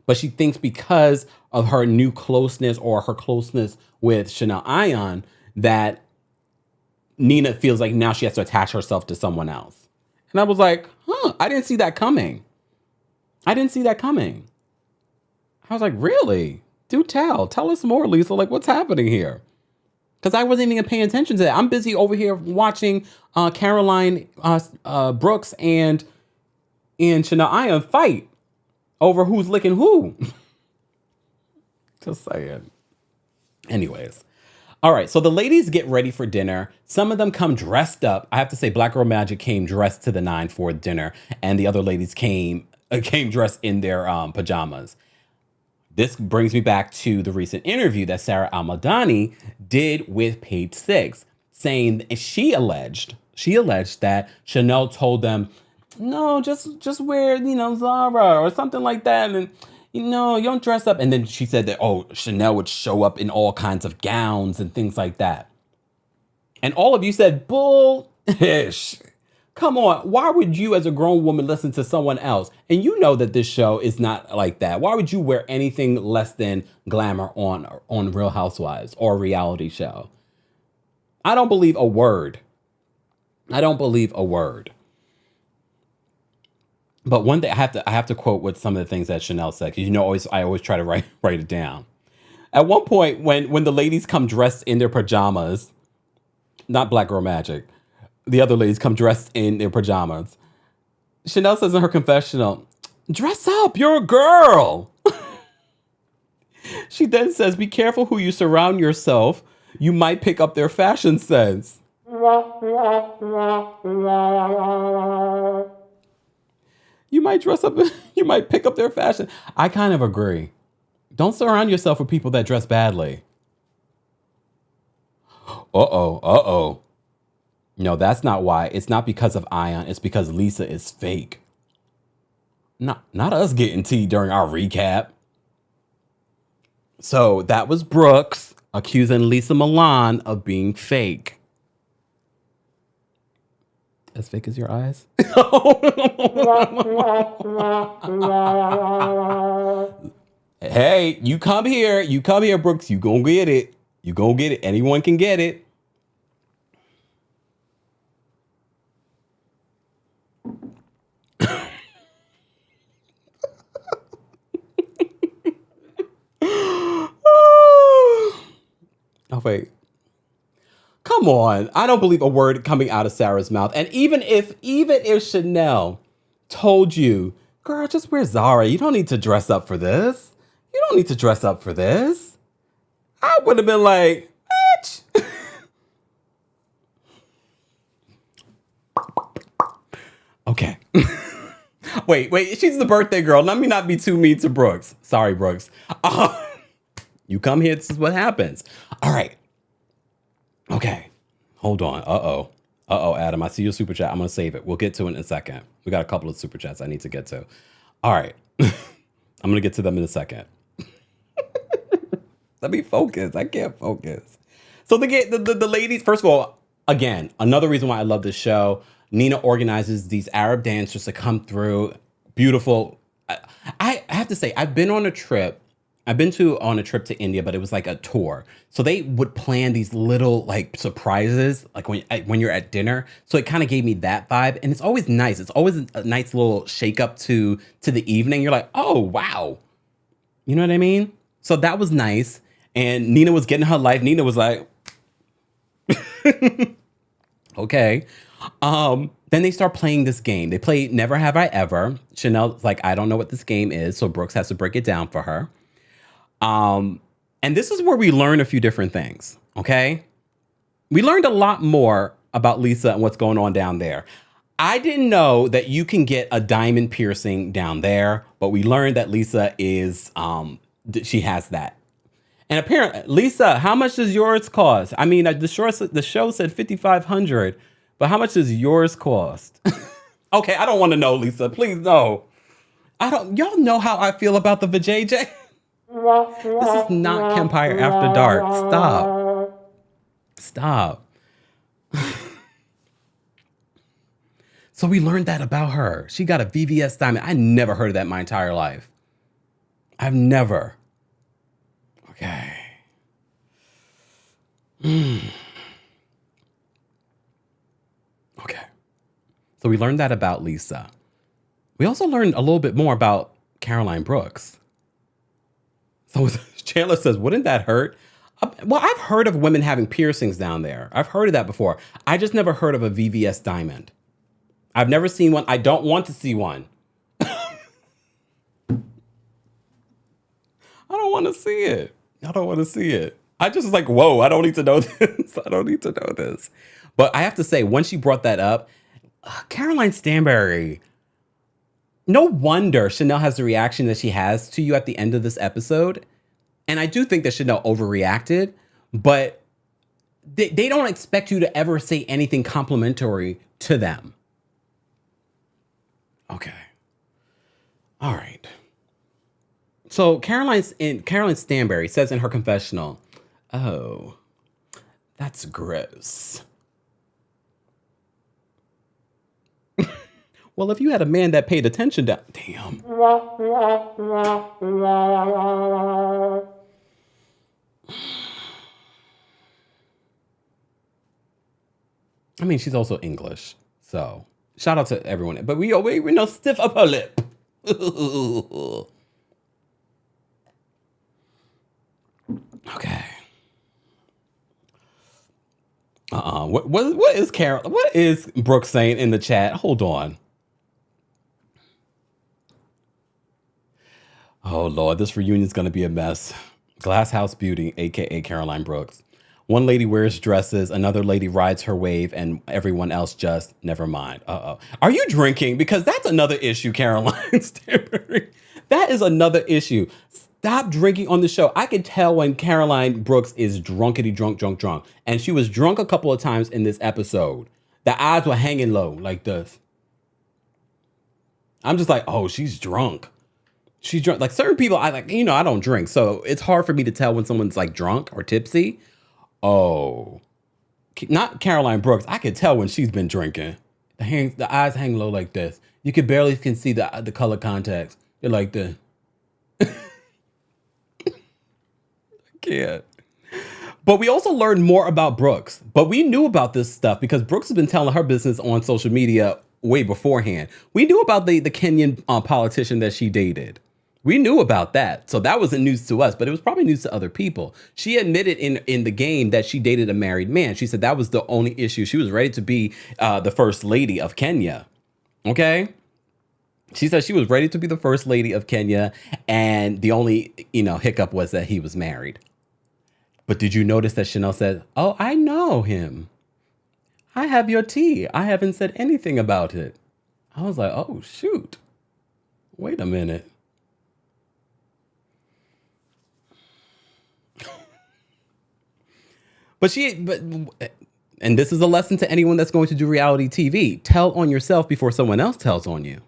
But she thinks because of her new closeness or her closeness with Chanel Ayan that Nina feels like now she has to attach herself to someone else. And I was like, I didn't see that coming. I was like, really? Do tell. Tell us more, Lisa. What's happening here? Because I wasn't even paying attention to that. I'm busy over here watching Caroline Brooks and Chanel Ayan fight over who's licking who. Just saying. Anyways. All right, so the ladies get ready for dinner. Some of them come dressed up. I have to say, Black Girl Magic came dressed to the nine for dinner, and the other ladies came dressed in their pajamas. This brings me back to the recent interview that Sarah Al-Madani did with Page Six, saying she alleged that Chanel told them, no, just wear, Zara or something like that, and you don't dress up. And then she said that, Chanel would show up in all kinds of gowns and things like that. And all of you said, bullish. Come on. Why would you as a grown woman listen to someone else? And you know that this show is not like that. Why would you wear anything less than glamour on Real Housewives or a reality show? I don't believe a word. But one thing I have to quote what some of the things that Chanel said, because I always try to write it down. At one point, when the ladies come dressed in their pajamas, not Black Girl Magic, the other ladies come dressed in their pajamas, Chanel says in her confessional, "Dress up, you're a girl." She then says, "Be careful who you surround yourself. You might pick up their fashion sense." You might dress up, you might pick up their fashion. I kind of agree. Don't surround yourself with people that dress badly. Uh-oh. No, that's not why. It's not because of Ayan. It's because Lisa is fake. Not us getting tea during our recap. So that was Brooks accusing Lisa Milan of being fake. As fake as your eyes? Hey, you come here, Brooks. You gonna get it. Anyone can get it. Oh, wait. Come on. I don't believe a word coming out of Sarah's mouth. And even if Chanel told you, girl, just wear Zara. You don't need to dress up for this. You don't need to dress up for this. I would have been like, bitch. Okay. Wait. She's the birthday girl. Let me not be too mean to Brooks. Sorry, Brooks. You come here, this is what happens. All right. Okay. Hold on. Uh-oh, Adam. I see your super chat. I'm going to save it. We'll get to it in a second. We got a couple of super chats I need to get to. All right. I'm going to get to them in a second. Let me focus. I can't focus. So the ladies, first of all, again, another reason why I love this show, Nina organizes these Arab dancers to come through. Beautiful. I have to say, I've been on a trip to India, but it was like a tour. So they would plan these little like surprises, like when you're at dinner. So it kind of gave me that vibe, and it's always nice. It's always a nice little shake up to the evening. You're like, oh wow, you know what I mean? So that was nice. And Nina was getting her life. Nina was like, okay. Then they start playing this game. They play Never Have I Ever. Chanel's like, I don't know what this game is, so Brooks has to break it down for her. And this is where we learn a few different things, okay? We learned a lot more about Lisa and what's going on down there. I didn't know that you can get a diamond piercing down there, but we learned that Lisa is, she has that. And apparently, Lisa, how much does yours cost? I mean, the show said $5,500, but how much does yours cost? Okay, I don't want to know, Lisa. Please, no. Y'all know how I feel about the vajayjay. This is not Kempire After Dark. Stop. So we learned that about her. She got a VVS diamond. I never heard of that in my entire life. I've never. Okay. Okay. So we learned that about Lisa. We also learned a little bit more about Caroline Brooks. So Chandler says, wouldn't that hurt? Well, I've heard of women having piercings down there. I've heard of that before. I just never heard of a VVS diamond. I've never seen one. I don't want to see one. I don't want to see it. I don't want to see it. I just was like, whoa, I don't need to know this. I don't need to know this. But I have to say, once she brought that up, Caroline Stanbury, no wonder Chanel has the reaction that she has to you at the end of this episode. And I do think that Chanel overreacted, but they don't expect you to ever say anything complimentary to them. Okay. All right. So Caroline Stanbury says in her confessional, oh, that's gross. Well, if you had a man that paid attention to... Damn. I mean, she's also English. So, shout out to everyone. But we know stiff upper lip. Okay. What is Brooke saying in the chat? Hold on. Oh, Lord, this reunion is going to be a mess. Glass House Beauty, a.k.a. Caroline Brooks. One lady wears dresses, another lady rides her wave, and everyone else just, never mind. Uh-oh. Are you drinking? Because that's another issue, Caroline Stanbury. That is another issue. Stop drinking on the show. I could tell when Caroline Brooks is drunk. And she was drunk a couple of times in this episode. The eyes were hanging low like this. I'm just like, oh, she's drunk. She's drunk. Like certain people, I don't drink. So it's hard for me to tell when someone's like drunk or tipsy. Oh, not Caroline Brooks. I could tell when she's been drinking. The eyes hang low like this. You can barely see the color contacts. You're like this. I can't. But we also learned more about Brooks. But we knew about this stuff because Brooks has been telling her business on social media way beforehand. We knew about the Kenyan politician that she dated. We knew about that. So that wasn't news to us, but it was probably news to other people. She admitted in the game that she dated a married man. She said that was the only issue. She was ready to be the first lady of Kenya. Okay? She said she was ready to be the first lady of Kenya. And the only, hiccup was that he was married. But did you notice that Chanel said, "Oh, I know him. I have your tea. I haven't said anything about it." I was like, oh, shoot. Wait a minute. And this is a lesson to anyone that's going to do reality TV. Tell on yourself before someone else tells on you.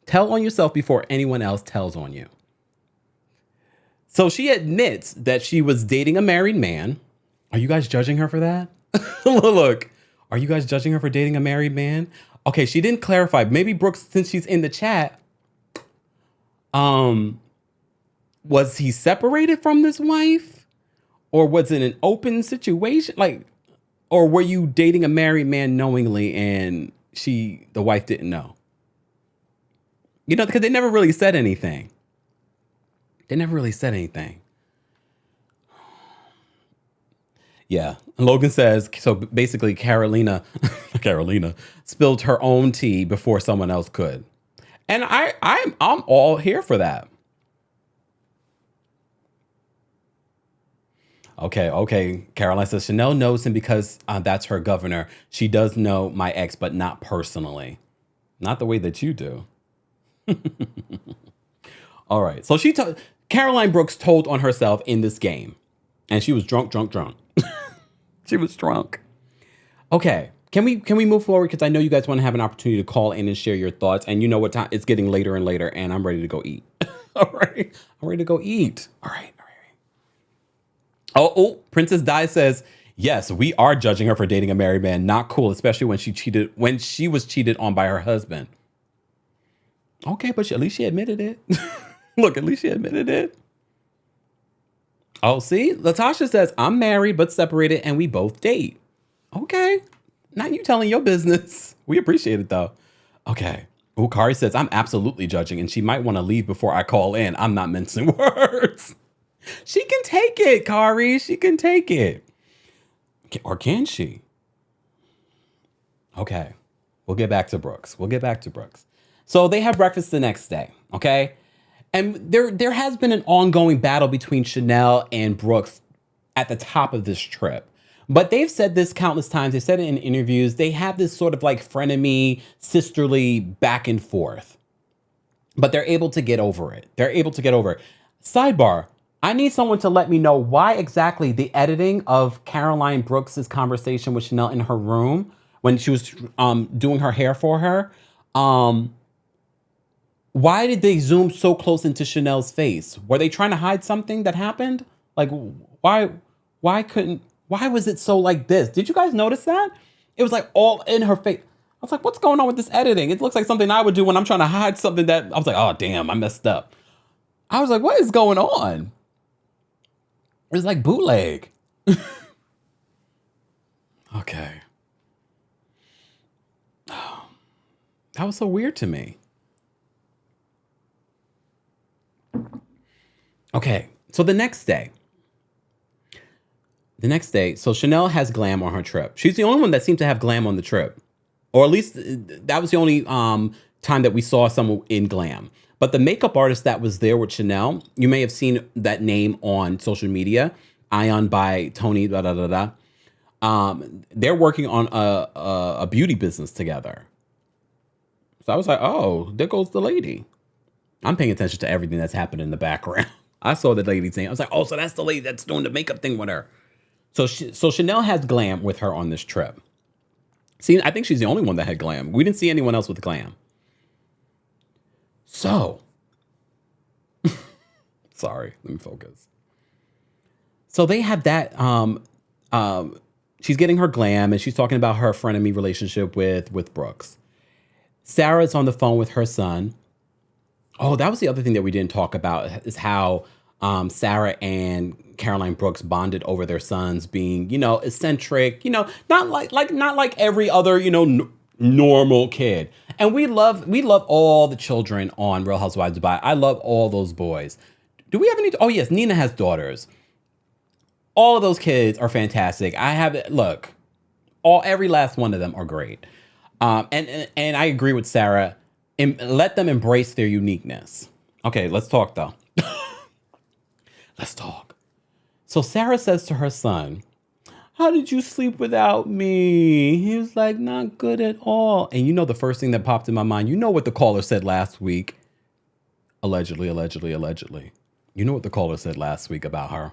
Tell on yourself before anyone else tells on you. So she admits that she was dating a married man. Are you guys judging her for that? Look, are you guys judging her for dating a married man? Okay, she didn't clarify. Maybe Brooks, since she's in the chat, was he separated from this wife? Or was it an open situation? Or were you dating a married man knowingly and the wife didn't know? Because they never really said anything. Yeah. And Logan says, so basically Carolina spilled her own tea before someone else could. And I'm all here for that. Okay. Caroline says, Chanel knows him because that's her governor. She does know my ex, but not personally. Not the way that you do. All right. So Caroline Brooks told on herself in this game. And she was drunk. She was drunk. Okay. Can we move forward? Because I know you guys want to have an opportunity to call in and share your thoughts. And you know what time? It's getting later and later, and I'm ready to go eat. All right. I'm ready to go eat. All right. Oh, Princess Di says, yes, we are judging her for dating a married man. Not cool, especially when she was cheated on by her husband. Okay, but at least she admitted it. Look, at least she admitted it. Oh, see? Latasha says, I'm married but separated and we both date. Okay. Not you telling your business. We appreciate it, though. Okay. Oh, Kari says, I'm absolutely judging and she might want to leave before I call in. I'm not mincing words. She can take it, Kari. She can take it. Or can she? Okay. We'll get back to Brooks. So they have breakfast the next day, okay? And there has been an ongoing battle between Chanel and Brooks at the top of this trip. But they've said this countless times. They said it in interviews. They have this sort of like frenemy, sisterly back and forth. But they're able to get over it. Sidebar. I need someone to let me know why exactly the editing of Caroline Brooks's conversation with Chanel in her room when she was doing her hair for her. Why did they zoom so close into Chanel's face? Were they trying to hide something that happened? Like, why was it so like this? Did you guys notice that? It was like all in her face. I was like, what's going on with this editing? It looks like something I would do when I'm trying to hide something that I was like, oh, damn, I messed up. I was like, what is going on? It was like bootleg. Okay. That was so weird to me. Okay, so the next day, so Chanel has glam on her trip. She's the only one that seemed to have glam on the trip. Or at least that was the only time that we saw someone in glam. But the makeup artist that was there with Chanel, you may have seen that name on social media, Ion by Tony, They're working on a beauty business together. So I was like, oh, there goes the lady. I'm paying attention to everything that's happening in the background. I saw the lady's name. I was like, oh, so that's the lady that's doing the makeup thing with her. So Chanel has glam with her on this trip. See, I think she's the only one that had glam. We didn't see anyone else with glam. So, sorry, let me focus. So they have that, she's getting her glam and she's talking about her frenemy relationship with Brooks. Sarah's on the phone with her son. Oh, that was the other thing that we didn't talk about is how Sarah and Caroline Brooks bonded over their sons being, eccentric, not like every other, normal kid. And we love all the children on Real Housewives of Dubai. I love all those boys. Do we have any? Oh yes, Nina has daughters. All of those kids are fantastic. Every last one of them are great. And I agree with Sarah. Let them embrace their uniqueness. Okay, let's talk though. Let's talk. So Sarah says to her son, "How did you sleep without me?" He was like, "Not good at all." And you know the first thing that popped in my mind, you know what the caller said last week? Allegedly. You know what the caller said last week about her?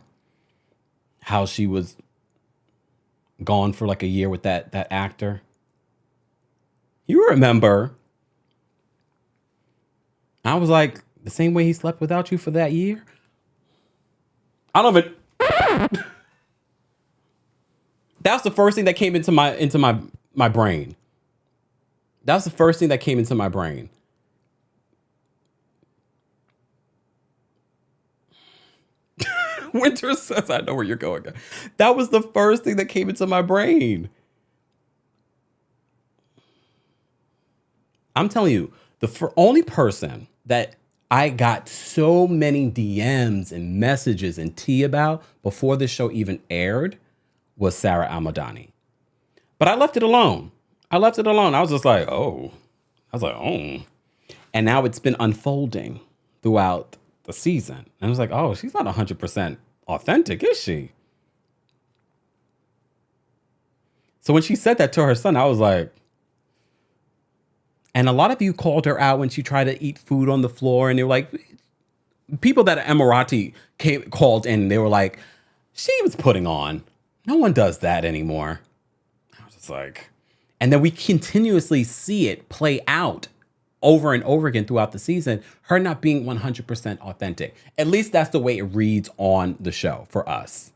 How she was gone for like a year with that actor. You remember. I was like, the same way he slept without you for that year? I don't even... That's the first thing that came into my brain. That's the first thing that came into my brain. Winter says, I know where you're going. That was the first thing that came into my brain. I'm telling you, the only person that I got so many DMs and messages and tea about before this show even aired was Sarah Almadani. But I left it alone. I was just like, oh. And now it's been unfolding throughout the season. And I was like, oh, she's not 100% authentic, is she? So when she said that to her son, I was like, and a lot of you called her out when she tried to eat food on the floor. And they were like, people that are Emirati called in, and they were like, she was putting on. No one does that anymore. I was just like, and then we continuously see it play out over and over again throughout the season, her not being 100% authentic. At least that's the way it reads on the show for us.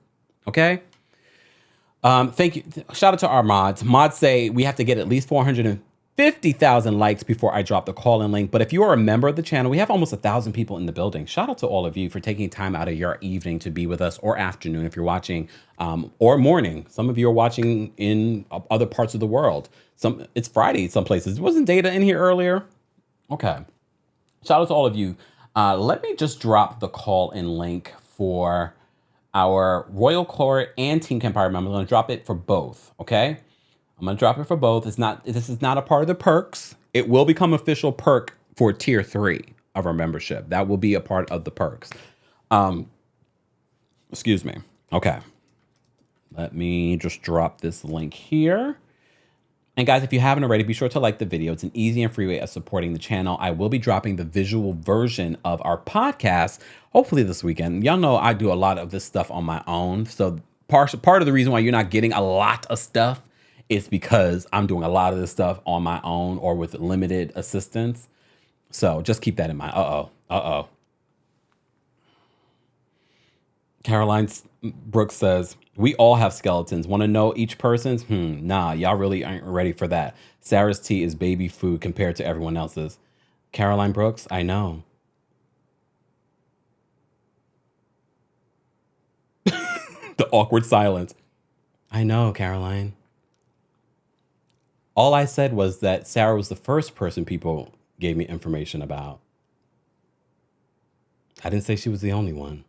Okay? Thank you. Shout out to our mods. Mods say we have to get at least 450,000 likes before I drop the call-in link. But if you are a member of the channel, we have almost 1,000 people in the building. Shout out to all of you for taking time out of your evening to be with us, or afternoon if you're watching, or morning. Some of you are watching in other parts of the world. It's Friday some places. Wasn't Data in here earlier? Okay. Shout out to all of you. Let me just drop the call-in link for our Royal Court and Team Kempire members. I'm going to drop it for both, okay? I'm going to drop it for both. This is not a part of the perks. It will become official perk for tier 3 of our membership. That will be a part of the perks. Excuse me. Okay. Let me just drop this link here. And guys, if you haven't already, be sure to like the video. It's an easy and free way of supporting the channel. I will be dropping the visual version of our podcast, hopefully this weekend. Y'all know I do a lot of this stuff on my own. So part of the reason why you're not getting a lot of stuff is because I'm doing a lot of this stuff on my own or with limited assistance. So just keep that in mind. Uh-oh. Caroline Brooks says, we all have skeletons. Want to know each person's? Nah, y'all really aren't ready for that. Sarah's tea is baby food compared to everyone else's. Caroline Brooks, I know. The awkward silence. I know, Caroline. All I said was that Sarah was the first person people gave me information about. I didn't say she was the only one.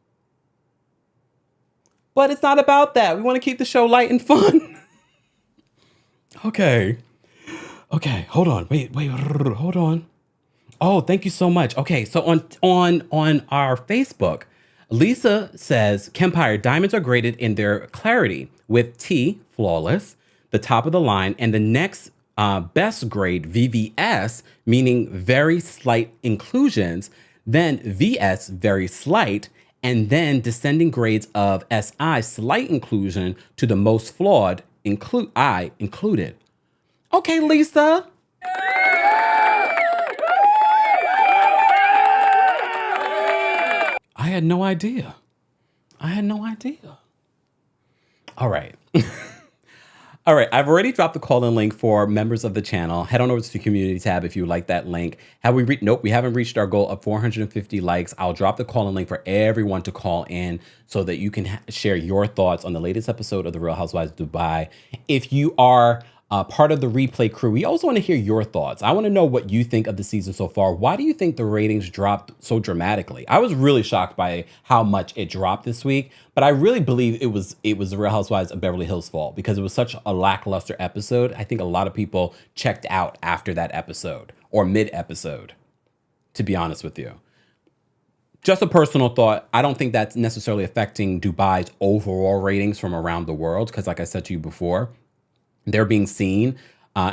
But it's not about that. We want to keep the show light and fun. Okay. Hold on. Wait. Hold on. Oh, thank you so much. Okay. So on our Facebook, Lisa says, Kempire diamonds are graded in their clarity with T, flawless, the top of the line, and the next best grade, VVS, meaning very slight inclusions, then VS, very slight, and then descending grades of SI, slight inclusion, to the most flawed, I included. Okay, Lisa. I had no idea. All right. All right, I've already dropped the call-in link for members of the channel. Head on over to the community tab if you like that link. Nope, we haven't reached our goal of 450 likes. I'll drop the call-in link for everyone to call in so that you can share your thoughts on the latest episode of The Real Housewives of Dubai. If you are part of the replay crew. We also want to hear your thoughts. I want to know what you think of the season so far. Why do you think the ratings dropped so dramatically? I was really shocked by how much it dropped this week, but I really believe it was the Real Housewives of Beverly Hills' fault because it was such a lackluster episode. I think a lot of people checked out after that episode or mid-episode, to be honest with you. Just a personal thought. I don't think that's necessarily affecting Dubai's overall ratings from around the world because, like I said to you before, they're being seen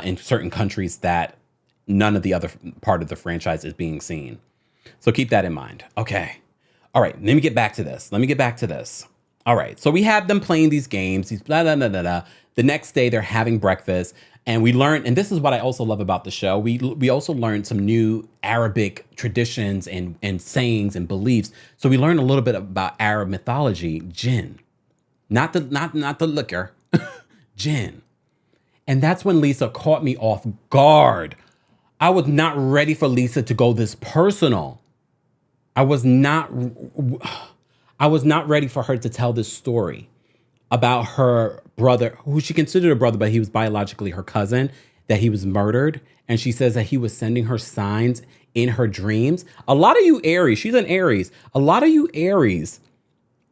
in certain countries that none of the other part of the franchise is being seen. So keep that in mind. Okay. All right. Let me get back to this. All right. So we have them playing these games, these blah, blah, blah, blah, blah. The next day they're having breakfast and we learn, and this is what I also love about the show. We also learned some new Arabic traditions and sayings and beliefs. So we learn a little bit about Arab mythology, jinn, not the liquor, jinn. And that's when Lisa caught me off guard. I was not ready for Lisa to go this personal. I was not ready for her to tell this story about her brother, who she considered a brother, but he was biologically her cousin, that he was murdered. And she says that he was sending her signs in her dreams. A lot of you Aries, she's an Aries. A lot of you Aries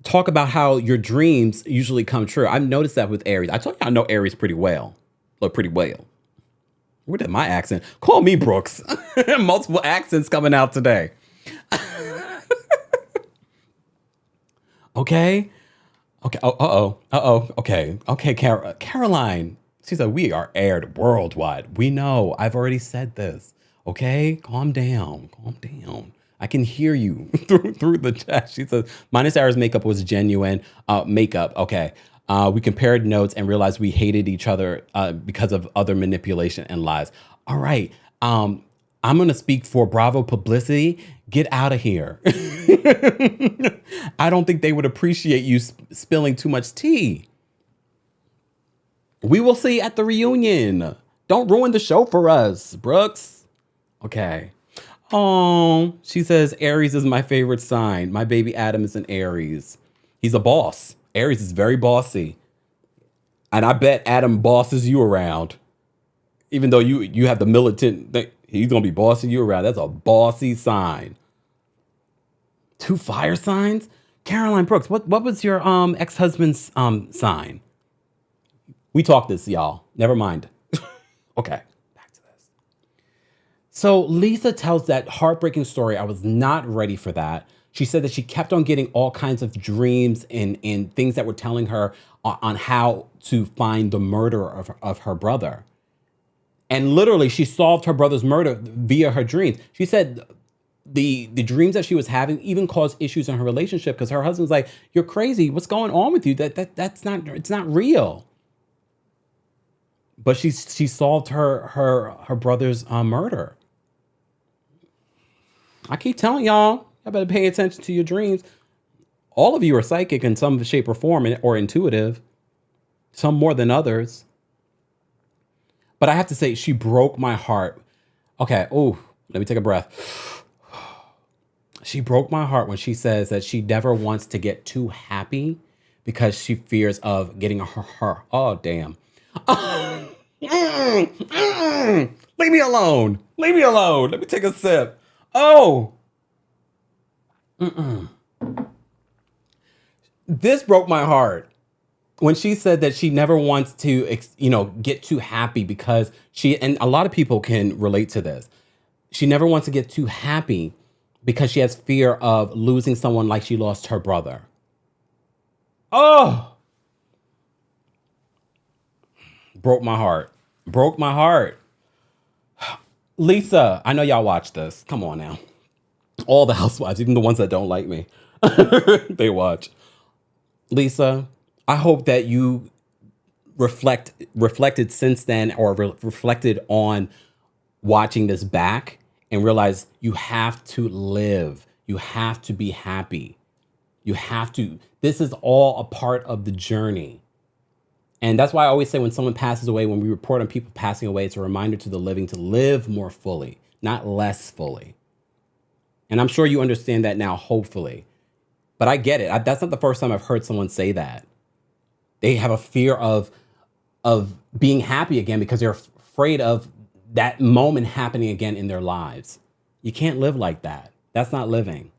talk about how your dreams usually come true. I've noticed that with Aries. I told you I know Aries pretty well. Look pretty well. Where did my accent? Call me Brooks. Multiple accents coming out today. Okay. Okay. Caroline. She said, we are aired worldwide. We know. I've already said this. Okay. Calm down. I can hear you through the chat. She says, minus Sarah's makeup was genuine makeup. Okay. We compared notes and realized we hated each other because of other manipulation and lies. All right. I'm going to speak for Bravo Publicity. Get out of here. I don't think they would appreciate you spilling too much tea. We will see at the reunion. Don't ruin the show for us, Brooks. Okay. Oh, she says, Aries is my favorite sign. My baby Adam is an Aries. He's a boss. Aries is very bossy. And I bet Adam bosses you around. Even though you have the militant thing, he's going to be bossing you around. That's a bossy sign. 2 fire signs? Caroline Brooks, what was your ex-husband's sign? We talked this, y'all. Never mind. Okay, back to this. So Lisa tells that heartbreaking story. I was not ready for that. She said that she kept on getting all kinds of dreams and things that were telling her on how to find the murderer of her brother. And literally, she solved her brother's murder via her dreams. She said the dreams that she was having even caused issues in her relationship because her husband's like, "You're crazy. What's going on with you? That's not. It's not real." But she solved her brother's murder. I keep telling y'all, I better pay attention to your dreams. All of you are psychic in some shape or form or intuitive, some more than others. But I have to say, she broke my heart. Okay, let me take a breath. She broke my heart when she says that she never wants to get too happy because she fears of getting her. Oh, damn. Leave me alone. Leave me alone. Let me take a sip. Oh. This broke my heart when she said that she never wants to, get too happy because and a lot of people can relate to this. She never wants to get too happy because she has fear of losing someone like she lost her brother. Oh. Broke my heart. Broke my heart. Lisa, I know y'all watch this. Come on now. All the housewives, even the ones that don't like me, they watch. Lisa, I hope that you reflected since then or reflected on watching this back and realize you have to live. You have to be happy. You have to. This is all a part of the journey. And that's why I always say when someone passes away, when we report on people passing away, it's a reminder to the living to live more fully, not less fully. And I'm sure you understand that now, hopefully. But I get it. That's not the first time I've heard someone say that. They have a fear of of being happy again because they're afraid of that moment happening again in their lives. You can't live like that. That's not living.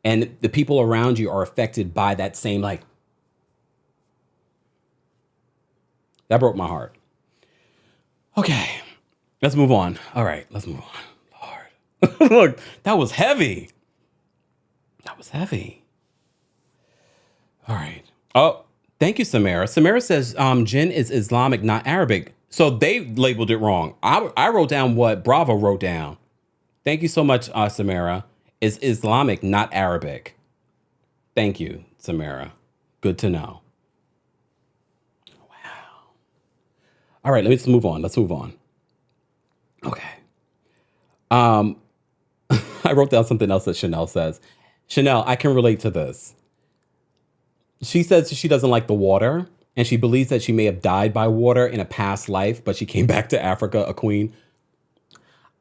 And the people around you are affected by that same, like, that broke my heart. Okay, let's move on. All right, let's move on. Lord. Look, that was heavy. That was heavy. All right. Oh, thank you, Samara. Samara says jinn is Islamic, not Arabic. So they labeled it wrong. I wrote down what Bravo wrote down. Thank you so much, Samara. Is Islamic, not Arabic. Thank you, Samara. Good to know. Wow. All right, let's move on. Let's move on. Okay. I wrote down something else that Chanel says. Chanel, I can relate to this. She says she doesn't like the water, and she believes that she may have died by water in a past life, but she came back to Africa a queen.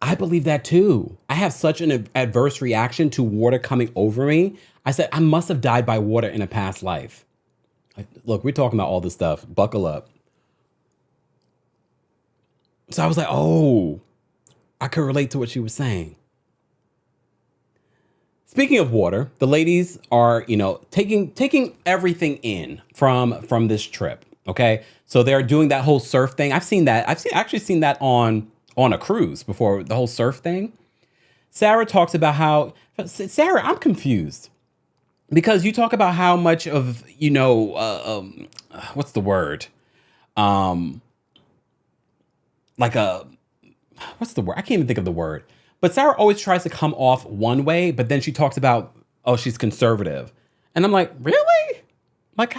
I believe that too. I have such an adverse reaction to water coming over me. I said, I must have died by water in a past life. Look, we're talking about all this stuff. Buckle up. So I was like, oh, I could relate to what she was saying. Speaking of water, the ladies are, taking everything in from this trip. Okay. So they're doing that whole surf thing. I've seen that. Actually seen that on a cruise before, the whole surf thing. Sarah talks about how, Sarah, I'm confused because you talk about how much of, what's the word? What's the word? I can't even think of the word. But Sarah always tries to come off one way, but then she talks about, oh, she's conservative. And I'm like, really? Like,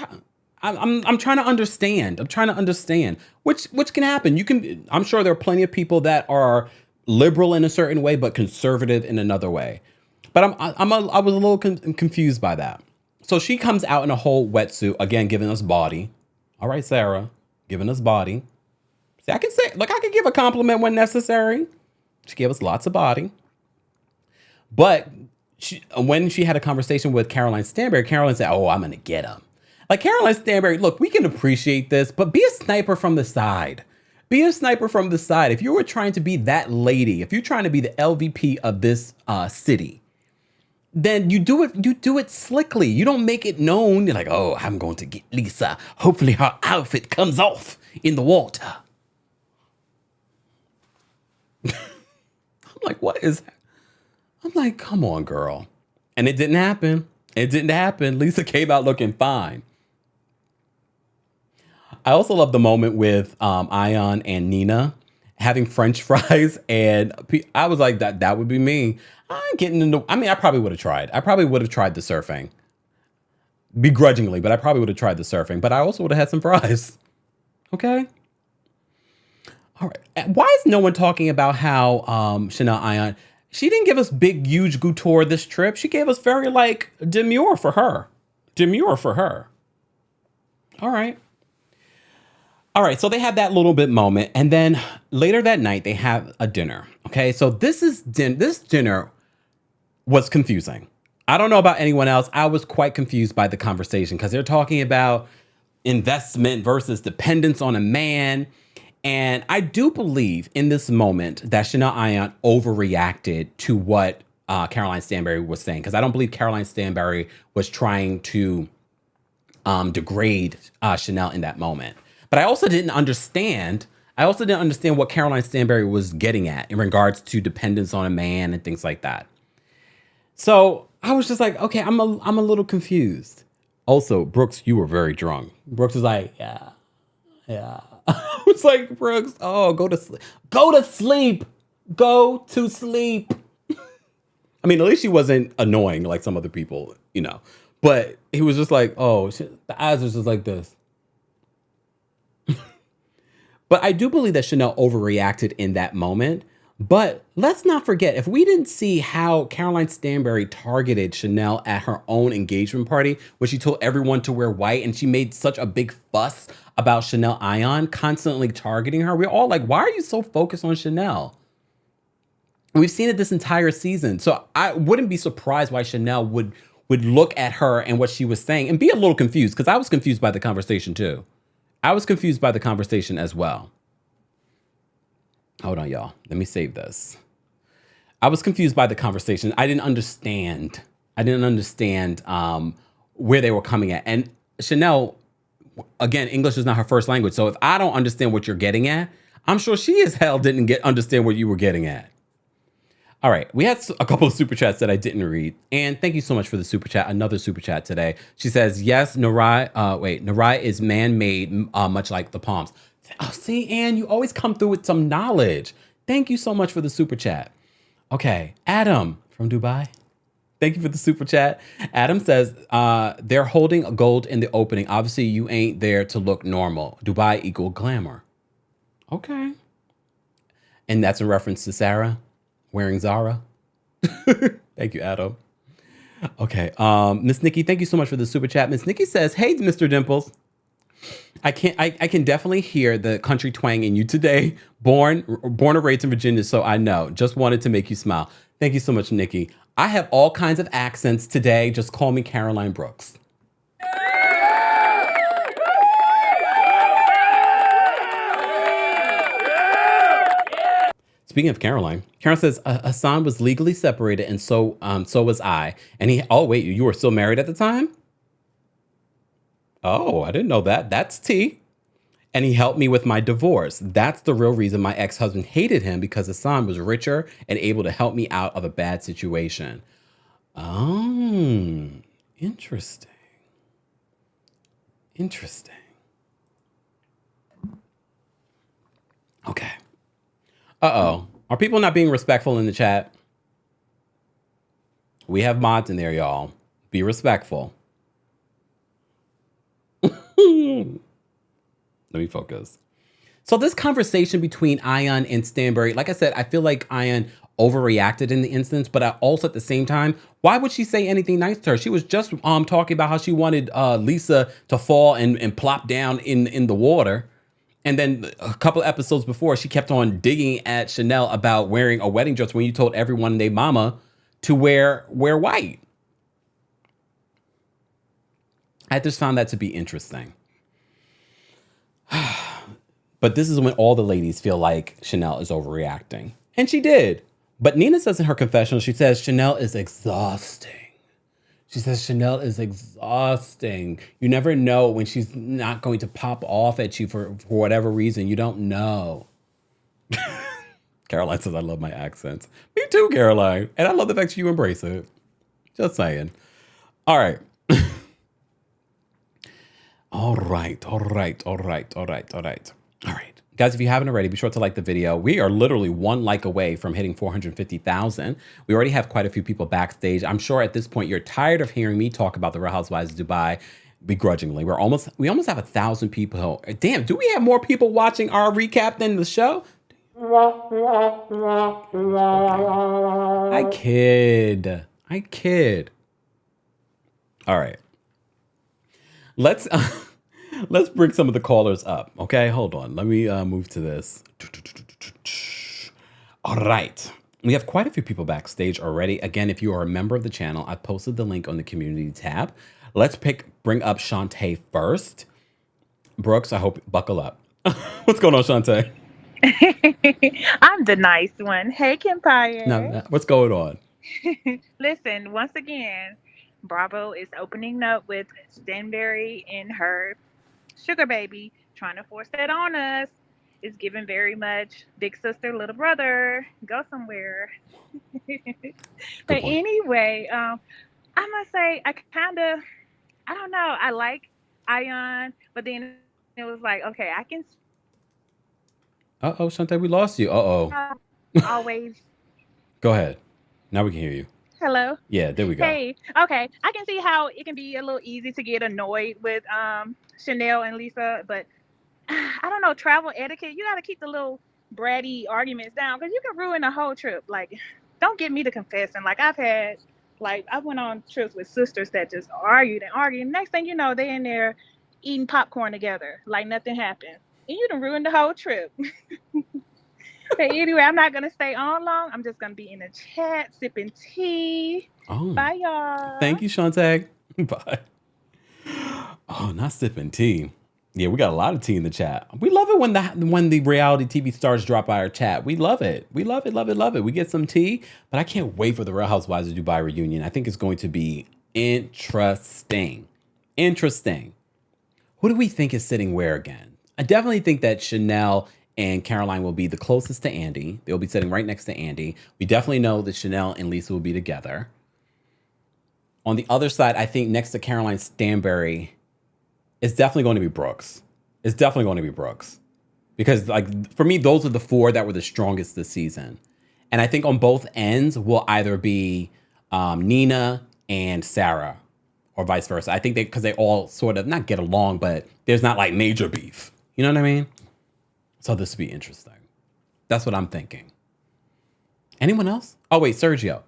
I'm trying to understand. I'm trying to understand which can happen. I'm sure there are plenty of people that are liberal in a certain way, but conservative in another way. But I was a little confused by that. So she comes out in a whole wetsuit, again, giving us body. All right, Sarah, giving us body. See, I can give a compliment when necessary. She gave us lots of body. But when she had a conversation with Caroline Stanberry, Caroline said, oh, I'm going to get him. Like, Caroline Stanberry, look, we can appreciate this, but be a sniper from the side. Be a sniper from the side. If you were trying to be that lady, if you're trying to be the LVP of this city, then you do it slickly. You don't make it known. You're like, oh, I'm going to get Lisa. Hopefully her outfit comes off in the water. I'm like, what is... I'm like, come on, girl. And it didn't happen. It didn't happen. Lisa came out looking fine. I also love the moment with Ion and Nina having French fries. And I was like, that would be me. I'm getting into... I mean, I probably would have tried. I probably would have tried the surfing. Begrudgingly, but I probably would have tried the surfing. But I also would have had some fries. Okay? All right. Why is no one talking about how Chanel Ion... She didn't give us big, huge couture this trip. She gave us very, demure for her. Demure for her. All right. All right, so they have that little bit moment. And then later that night, they have a dinner. Okay, so this dinner was confusing. I don't know about anyone else. I was quite confused by the conversation because they're talking about investment versus dependence on a man. And I do believe in this moment that Chanel Ion overreacted to what Caroline Stanberry was saying, because I don't believe Caroline Stanberry was trying to degrade Chanel in that moment. But I also didn't understand. What Caroline Stanberry was getting at in regards to dependence on a man and things like that. So I was just like, okay, I'm a little confused. Also, Brooks, you were very drunk. Brooks was like, yeah. I was like, Brooks, oh, go to sleep. Go to sleep. Go to sleep. I mean, at least she wasn't annoying like some other people, But he was just like, oh, the eyes was just like this. But I do believe that Chanel overreacted in that moment. But let's not forget, if we didn't see how Caroline Stanberry targeted Chanel at her own engagement party, where she told everyone to wear white and she made such a big fuss about Chanel Ion constantly targeting her, we're all like, why are you so focused on Chanel? We've seen it this entire season. So I wouldn't be surprised why Chanel would look at her and what she was saying and be a little confused, because I was confused by the conversation too. I was confused by the conversation as well. Hold on, y'all. Let me save this. I was confused by the conversation. I didn't understand. Where they were coming at. And Chanel, again, English is not her first language. So if I don't understand what you're getting at, I'm sure she as hell didn't understand what you were getting at. All right. We had a couple of super chats that I didn't read. And thank you so much for the super chat. Another super chat today. She says, yes, Nurai is man-made, much like the palms. Oh, see, Ann, you always come through with some knowledge. Thank you so much for the super chat. Okay. Adam from Dubai. Thank you for the super chat. Adam says, they're holding gold in the opening. Obviously, you ain't there to look normal. Dubai equal glamour. Okay. And that's in reference to Sarah wearing Zara. Thank you, Adam. Okay. Miss Nikki, thank you so much for the super chat. Miss Nikki says, hey, Mr. Dimples. I can definitely hear the country twang in you today. Born and raised in Virginia, so I know. Just wanted to make you smile. Thank you so much, Nikki. I have all kinds of accents today. Just call me Caroline Brooks. Speaking of Caroline, Karen says Hassan was legally separated, and so was I. And you were still married at the time? Oh, I didn't know that. That's tea. And he helped me with my divorce. That's the real reason my ex-husband hated him, because Hassan was richer and able to help me out of a bad situation. Oh, interesting. Interesting. Okay. Uh-oh. Are people not being respectful in the chat? We have mods in there, y'all. Be respectful. Let me focus. So this conversation between Ian and Stanbury, like I said, I feel like Ian overreacted in the instance, but I also at the same time, why would she say anything nice to her? She was just talking about how she wanted Lisa to fall and plop down in the water. And then a couple episodes before, she kept on digging at Chanel about wearing a wedding dress when you told everyone and their mama to wear white. I just found that to be interesting. But this is when all the ladies feel like Chanel is overreacting. And she did. But Nina says in her confessional, she says Chanel is exhausting. She says Chanel is exhausting. You never know when she's not going to pop off at you for whatever reason. You don't know. Caroline says, I love my accents. Me too, Caroline. And I love the fact that you embrace it. Just saying. All right. All right. Guys, if you haven't already, be sure to like the video. We are literally one like away from hitting 450,000. We already have quite a few people backstage. I'm sure at this point you're tired of hearing me talk about the Real Housewives of Dubai begrudgingly. We almost have 1,000 people. Damn, do we have more people watching our recap than the show? Okay. I kid. All right. Let's bring some of the callers up. Okay, hold on. Let me move to this. All right. We have quite a few people backstage already. Again, if you are a member of the channel, I posted the link on the community tab. Let's bring up Shantae first. Brooks, I hope buckle up. What's going on, Shantae? I'm the nice one. Hey, Kempire. No, what's going on? Listen, once again, Bravo is opening up with Stanbury and her sugar baby trying to force that on us. It's giving very much big sister, little brother, go somewhere. But anyway, I must say, I don't know, I like Ion, but then it was like, okay, I can. Uh-oh, Shantae, we lost you. Always. Go ahead. Now we can hear you. Hello? Yeah, there we go. Hey, okay. I can see how it can be a little easy to get annoyed with Chanel and Lisa, but I don't know, travel etiquette, you got to keep the little bratty arguments down because you can ruin the whole trip. Like, don't get me to confessing. Like, I went on trips with sisters that just argued and argued. Next thing you know, they in there eating popcorn together like nothing happened. And you done ruined the whole trip. But anyway, I'm not going to stay on long. I'm just going to be in the chat, sipping tea. Oh. Bye, y'all. Thank you, Shantae. Bye. Oh, not sipping tea. Yeah, we got a lot of tea in the chat. We love it when the reality TV stars drop by our chat. We love it. We love it, love it, love it. We get some tea, but I can't wait for the Real Housewives of Dubai reunion. I think it's going to be interesting. Interesting. Who do we think is sitting where again? I definitely think that Chanel and Caroline will be the closest to Andy. They'll be sitting right next to Andy. We definitely know that Chanel and Lisa will be together. On the other side, I think next to Caroline Stanbury, it's definitely going to be Brooks. It's definitely going to be Brooks. Because like for me, those are the four that were the strongest this season. And I think on both ends will either be Nina and Sarah or vice versa. I think because they all sort of not get along, but there's not like major beef. You know what I mean? So this will be interesting. That's what I'm thinking. Anyone else? Oh, wait, Sergio.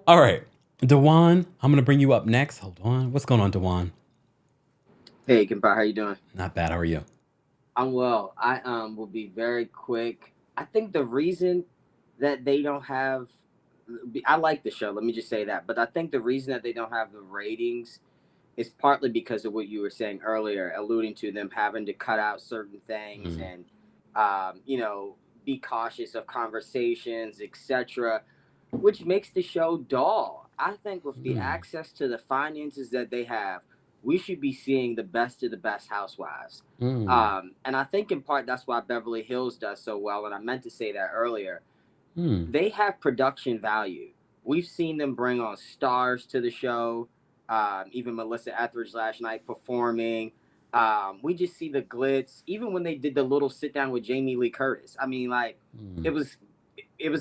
All right. Dewan, I'm going to bring you up next. Hold on. What's going on, Dewan? Hey, Kempire, how you doing? Not bad. How are you? I'm well. I will be very quick. I think the reason that they don't have, I like the show, let me just say that, but I think the reason that they don't have the ratings is partly because of what you were saying earlier, alluding to them having to cut out certain things and, be cautious of conversations, etc., which makes the show dull. I think with the access to the finances that they have, we should be seeing the best of the best housewives. And I think in part that's why Beverly Hills does so well. And I meant to say that earlier. They have production value. We've seen them bring on stars to the show. Even Melissa Etheridge last night performing. We just see the glitz. Even when they did the little sit down with Jamie Lee Curtis. I mean, like, it was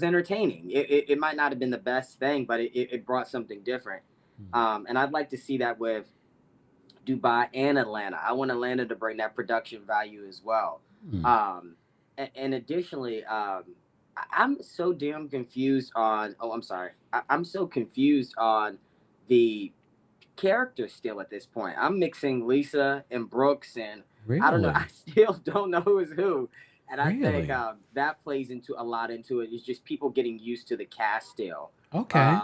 entertaining. It might not have been the best thing, but it brought something different. And I'd like to see that with Dubai and Atlanta. I want Atlanta to bring that production value as well. And additionally, I'm so damn confused on, I'm so confused on the characters still at this point. I'm mixing Lisa and Brooks and I don't know. I still don't know who is who. And I think that plays into a lot into it. It's just people getting used to the cast still. Okay.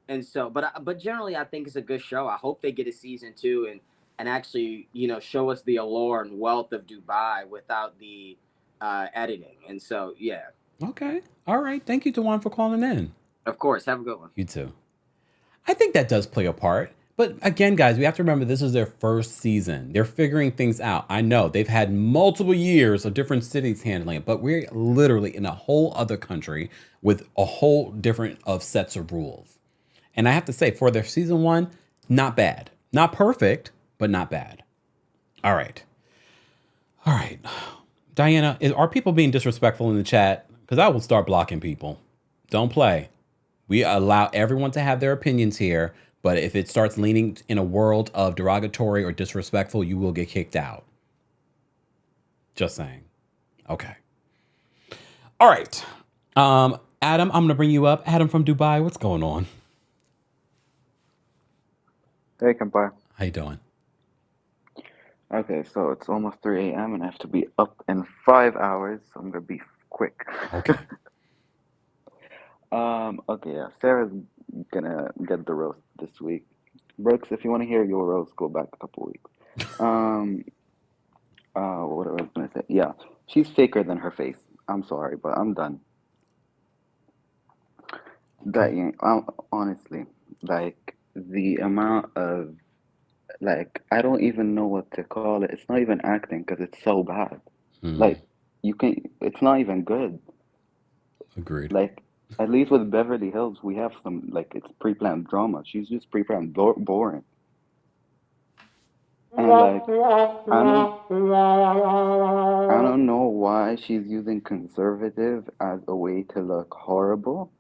And so, but generally, I think it's a good show. I hope they get a season 2 and actually, show us the allure and wealth of Dubai without the editing. And so, yeah. Okay. All right. Thank you, Dewan, for calling in. Of course. Have a good one. You too. I think that does play a part. But again, guys, we have to remember this is their first season. They're figuring things out. I know they've had multiple years of different cities handling it, but we're literally in a whole other country with a whole different of sets of rules. And I have to say, for their season 1, not bad. Not perfect, but not bad. All right. All right. Diana, are people being disrespectful in the chat? Because I will start blocking people. Don't play. We allow everyone to have their opinions here. But if it starts leaning in a world of derogatory or disrespectful, you will get kicked out. Just saying. Okay. All right. Adam, I'm going to bring you up. Adam from Dubai, what's going on? Hey, Kempire. How you doing? Okay, so it's almost 3 a.m. and I have to be up in 5 hours, so I'm going to be quick. Okay. Okay, yeah. Sarah's gonna get the roast this week. Brooks, if you want to hear your roast, go back a couple weeks. What I was gonna say? Yeah, she's faker than her face. I'm sorry, but I'm done. Okay. Honestly, like the amount of I don't even know what to call it. It's not even acting because it's so bad. Like it's not even good. Agreed. Like, at least with Beverly Hills, we have some, it's pre-planned drama. She's just pre-planned boring. And, I don't know why she's using conservative as a way to look horrible.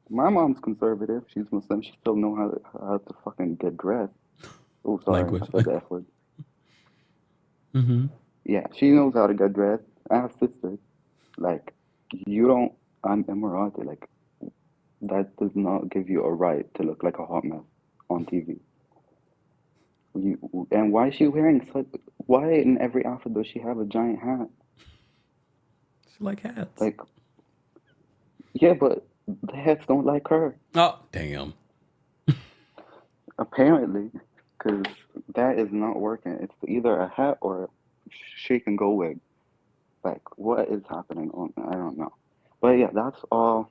My mom's conservative. She's Muslim. She still knows how to fucking get dressed. Oh, sorry. Language. I said the F word. Mm-hmm. Yeah, she knows how to get dressed. I have sisters. I'm Emirati. That does not give you a right to look like a hot mess on TV. And why is she wearing why in every outfit does she have a giant hat? She like hats. Yeah, but the hats don't like her. Oh, damn. Apparently, because that is not working. It's either a hat or a shake and go wig. Like, what is happening on? I don't know. But yeah, that's all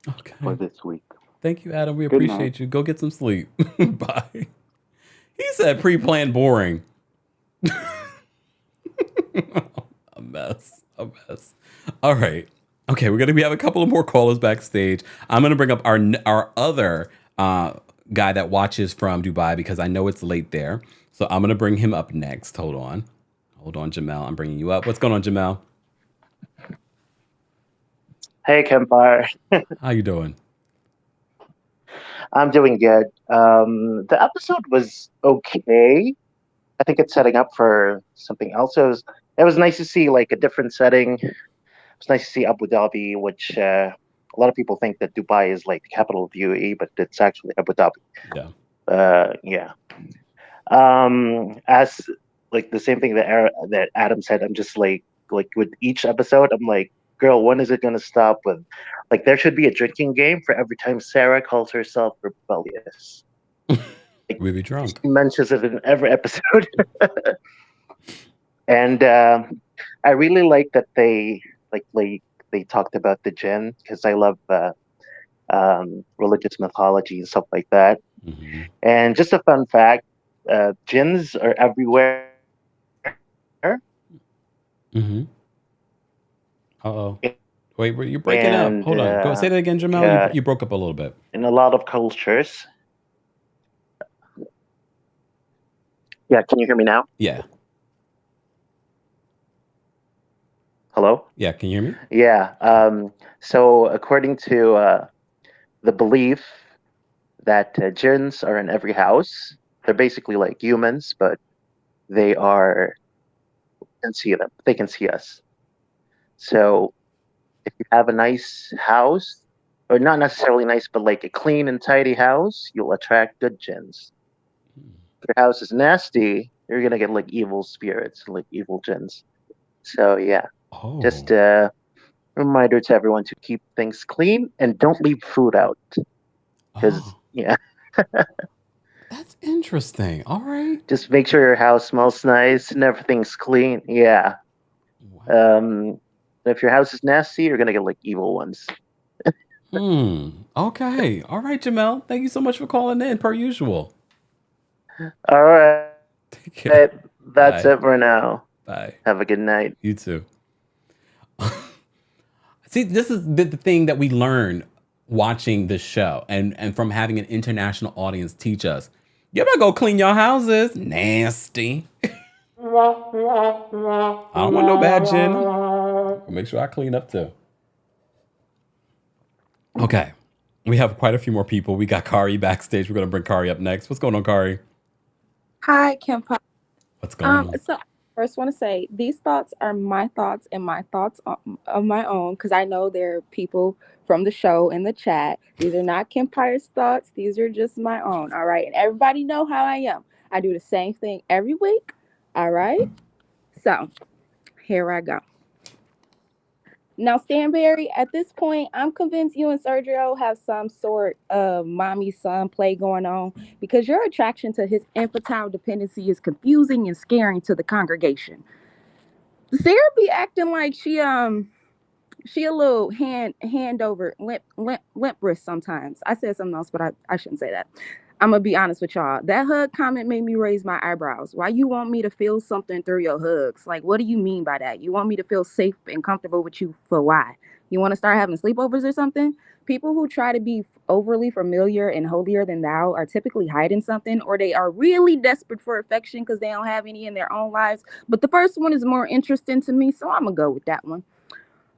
for Okay. this week. Thank you, Adam. We Good night. appreciate you. Go get some sleep. Bye. He said pre-planned boring. A mess. A mess. All right. Okay, we have a couple of more callers backstage. I'm gonna bring up our other guy that watches from Dubai because I know it's late there. So I'm gonna bring him up next. Hold on, Jamel. I'm bringing you up. What's going on, Jamel? Hey, Kempire. How you doing? I'm doing good. The episode was okay. I think it's setting up for something else. It was nice to see like a different setting. It's nice to see Abu Dhabi, which a lot of people think that Dubai is like the capital of the UAE, but it's actually Abu Dhabi. Yeah. As like the same thing that Adam said, I'm just like with each episode, I'm like, girl, when is it gonna stop? With like, there should be a drinking game for every time Sarah calls herself rebellious. We be drunk. She mentions it in every episode, and I really like that they talked about the jinn because I love religious mythology and stuff like that. Mm-hmm. And just a fun fact, jinns are everywhere. Mm-hmm. Uh-oh. Wait, you're breaking up. Hold on. Go say that again, Jamel. Yeah, you broke up a little bit. in a lot of cultures. Yeah, can you hear me now? Yeah. Hello? Yeah, can you hear me? Yeah. So according to the belief that jinns are in every house, they're basically like humans, but they can see them. They can see us. So if you have a nice house, or not necessarily nice, but like a clean and tidy house, you'll attract good jinns. If your house is nasty, you're gonna get like evil spirits, like evil jinns. So yeah, just a reminder to everyone to keep things clean and don't leave food out. Because yeah, That's interesting. All right. just make sure your house smells nice and everything's clean. Yeah. Wow. If your house is nasty, you're gonna get like evil ones. Okay. All right, Jamel. Thank you so much for calling in, per usual. All right. Take care. That's Bye. it for now. Bye. Have a good night. You too. See, this is the thing that we learn watching this show and from having an international audience teach us. You better go clean your houses. Nasty. I don't want no bad gin. I'll make sure I clean up too. Okay. We have quite a few more people. We got Kari backstage. We're going to bring Kari up next. What's going on, Kari? Hi, Kempire. What's going on? So I first want to say these thoughts are my thoughts and my thoughts of my own because I know there are people from the show in the chat. These are not Kempire's thoughts. These are just my own. All right. And everybody know how I am. I do the same thing every week. All right. So here I go. Now, Stanberry, at this point, I'm convinced you and Sergio have some sort of mommy-son play going on because your attraction to his infantile dependency is confusing and scaring to the congregation. Sarah be acting like she a little hand over limp wrist sometimes. I said something else, but I shouldn't say that. I'm gonna be honest with y'all. That hug comment made me raise my eyebrows. Why you want me to feel something through your hugs? Like, what do you mean by that? You want me to feel safe and comfortable with you for why? You want to start having sleepovers or something? People who try to be overly familiar and holier than thou are typically hiding something, or they are really desperate for affection because they don't have any in their own lives. But the first one is more interesting to me, so I'm gonna go with that one.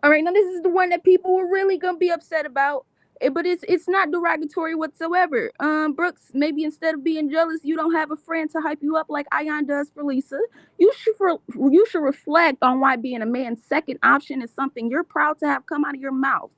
All right, now this is the one that people were really gonna be upset about. But it's not derogatory whatsoever. Brooks, maybe instead of being jealous, you don't have a friend to hype you up like Ion does for Lisa. You should reflect on why being a man's second option is something you're proud to have come out of your mouth.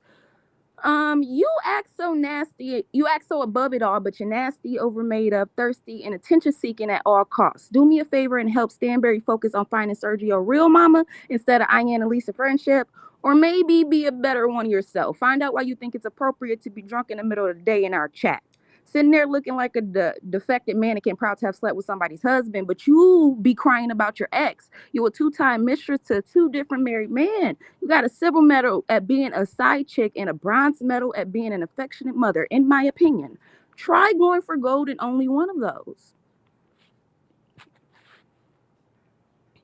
You act so nasty. You act so above it all, but you're nasty, over made up, thirsty, and attention seeking at all costs. Do me a favor and help Stanberry focus on finding Sergio a real mama instead of Ian and Lisa friendship. Or maybe be a better one yourself. Find out why you think it's appropriate to be drunk in the middle of the day in our chat. sitting there looking like a defected mannequin, proud to have slept with somebody's husband, but you be crying about your ex. You a 2-time mistress to 2 different married men. You got a silver medal at being a side chick and a bronze medal at being an affectionate mother, in my opinion. Try going for gold in only one of those.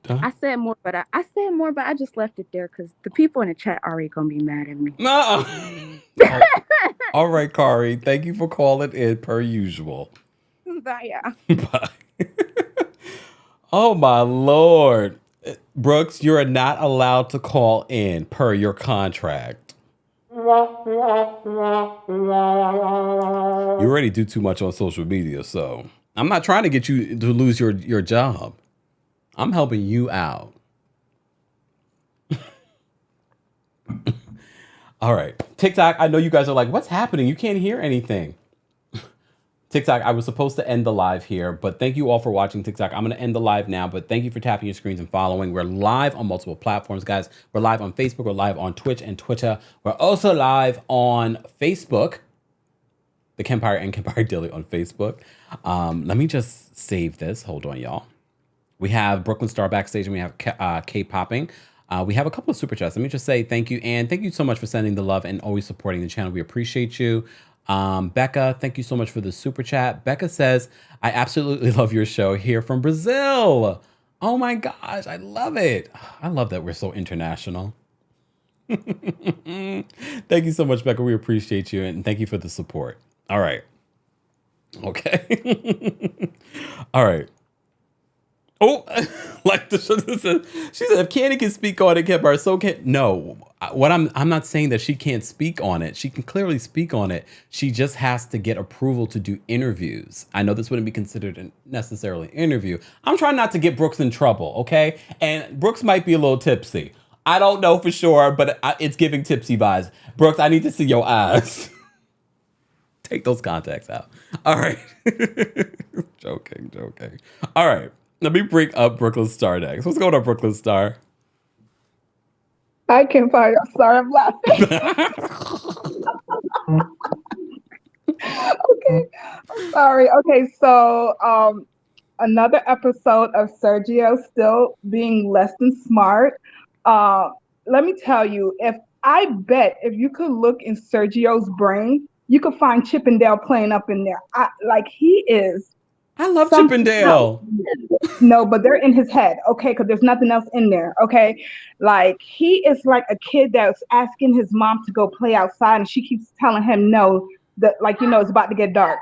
I said more, but I just left it there because the people in the chat are already gonna be mad at me. No. All right, Kari. Thank you for calling in per usual. Bye, yeah. Bye. Oh my Lord. Brooks, you're not allowed to call in per your contract. You already do too much on social media, so I'm not trying to get you to lose your job. I'm helping you out. All right. TikTok, I know you guys are like, what's happening? You can't hear anything. TikTok, I was supposed to end the live here, but thank you all for watching TikTok. I'm going to end the live now, but thank you for tapping your screens and following. We're live on multiple platforms, guys. We're live on Facebook. We're live on Twitch and Twitter. We're also live on Facebook, TheKempire and Kempire Daily on Facebook. Let me just save this. Hold on, y'all. We have Brooklyn Star backstage and we have K-popping. We have a couple of super chats. Let me just say thank you. And thank you so much for sending the love and always supporting the channel. We appreciate you. Becca, thank you so much for the super chat. Becca says, I absolutely love your show here from Brazil. Oh my gosh, I love it. I love that we're so international. Thank you so much, Becca. We appreciate you. And thank you for the support. All right. Okay. All right. Oh, like she said, if Candy can speak on it, Kempire, so can no. What I'm not saying that she can't speak on it. She can clearly speak on it. She just has to get approval to do interviews. I know this wouldn't be considered necessarily an interview. I'm trying not to get Brooks in trouble, okay? And Brooks might be a little tipsy. I don't know for sure, but it's giving tipsy vibes. Brooks, I need to see your eyes. Take those contacts out. All right. Joking. All right. Let me bring up Brooklyn Star next. What's going on, Brooklyn Star? I can't find it. Sorry, I'm laughing. Okay, I'm sorry. Okay, so another episode of Sergio still being less than smart. Let me tell you, if you could look in Sergio's brain, you could find Chippendale playing up in there. He is. I love Chippendale. No, but they're in his head, okay? Because there's nothing else in there, okay? Like, he is like a kid that's asking his mom to go play outside, and she keeps telling him no, that it's about to get dark.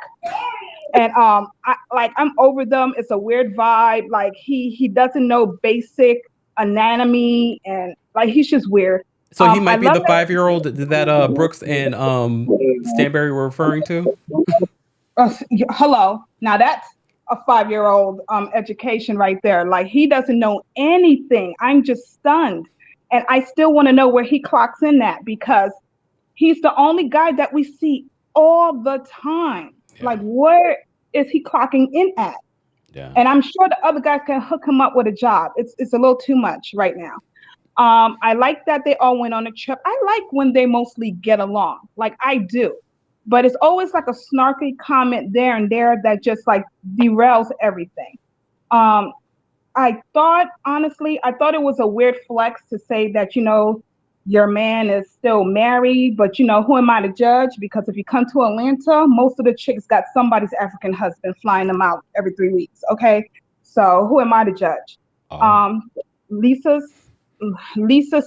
And I'm over them. It's a weird vibe. Like, he doesn't know basic anatomy, and like he's just weird. So he might be the 5-year-old that Brooks and Stanberry were referring to. Hello, now that's a 5-year-old education right there. Like, he doesn't know anything. I'm just stunned, and I still want to know where he clocks in at, because he's the only guy that we see all the time. Yeah. Like, where is he clocking in at? Yeah. And I'm sure the other guys can hook him up with a job. It's a little too much right now. I like that they all went on a trip. I like when they mostly get along. Like, I do. But it's always like a snarky comment there and there that just like derails everything. I thought it was a weird flex to say that, your man is still married, but who am I to judge? Because if you come to Atlanta, most of the chicks got somebody's African husband flying them out every 3 weeks. Okay. So who am I to judge? Oh. Lisa's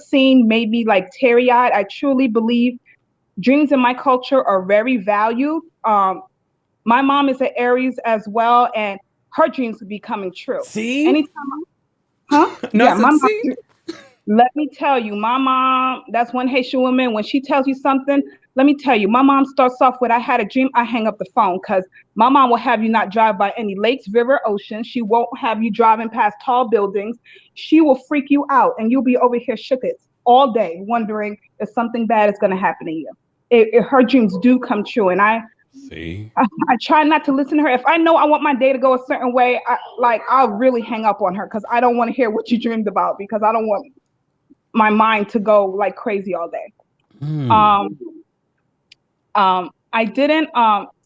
scene made me like teary-eyed. I truly believe dreams in my culture are very valued. My mom is an Aries as well, and her dreams would be coming true. See? Anytime. No, yeah, my mom. Let me tell you, my mom, that's one Haitian woman. When she tells you something, let me tell you, my mom starts off with, I had a dream, I hang up the phone, because my mom will have you not drive by any lakes, river, ocean. She won't have you driving past tall buildings. She will freak you out, and you'll be over here shooketh all day, wondering if something bad is going to happen to you. Her dreams do come true, and I try not to listen to her. If I know I want my day to go a certain way, I'll really hang up on her, because I don't want to hear what you dreamed about, because I don't want my mind to go like crazy all day. I didn't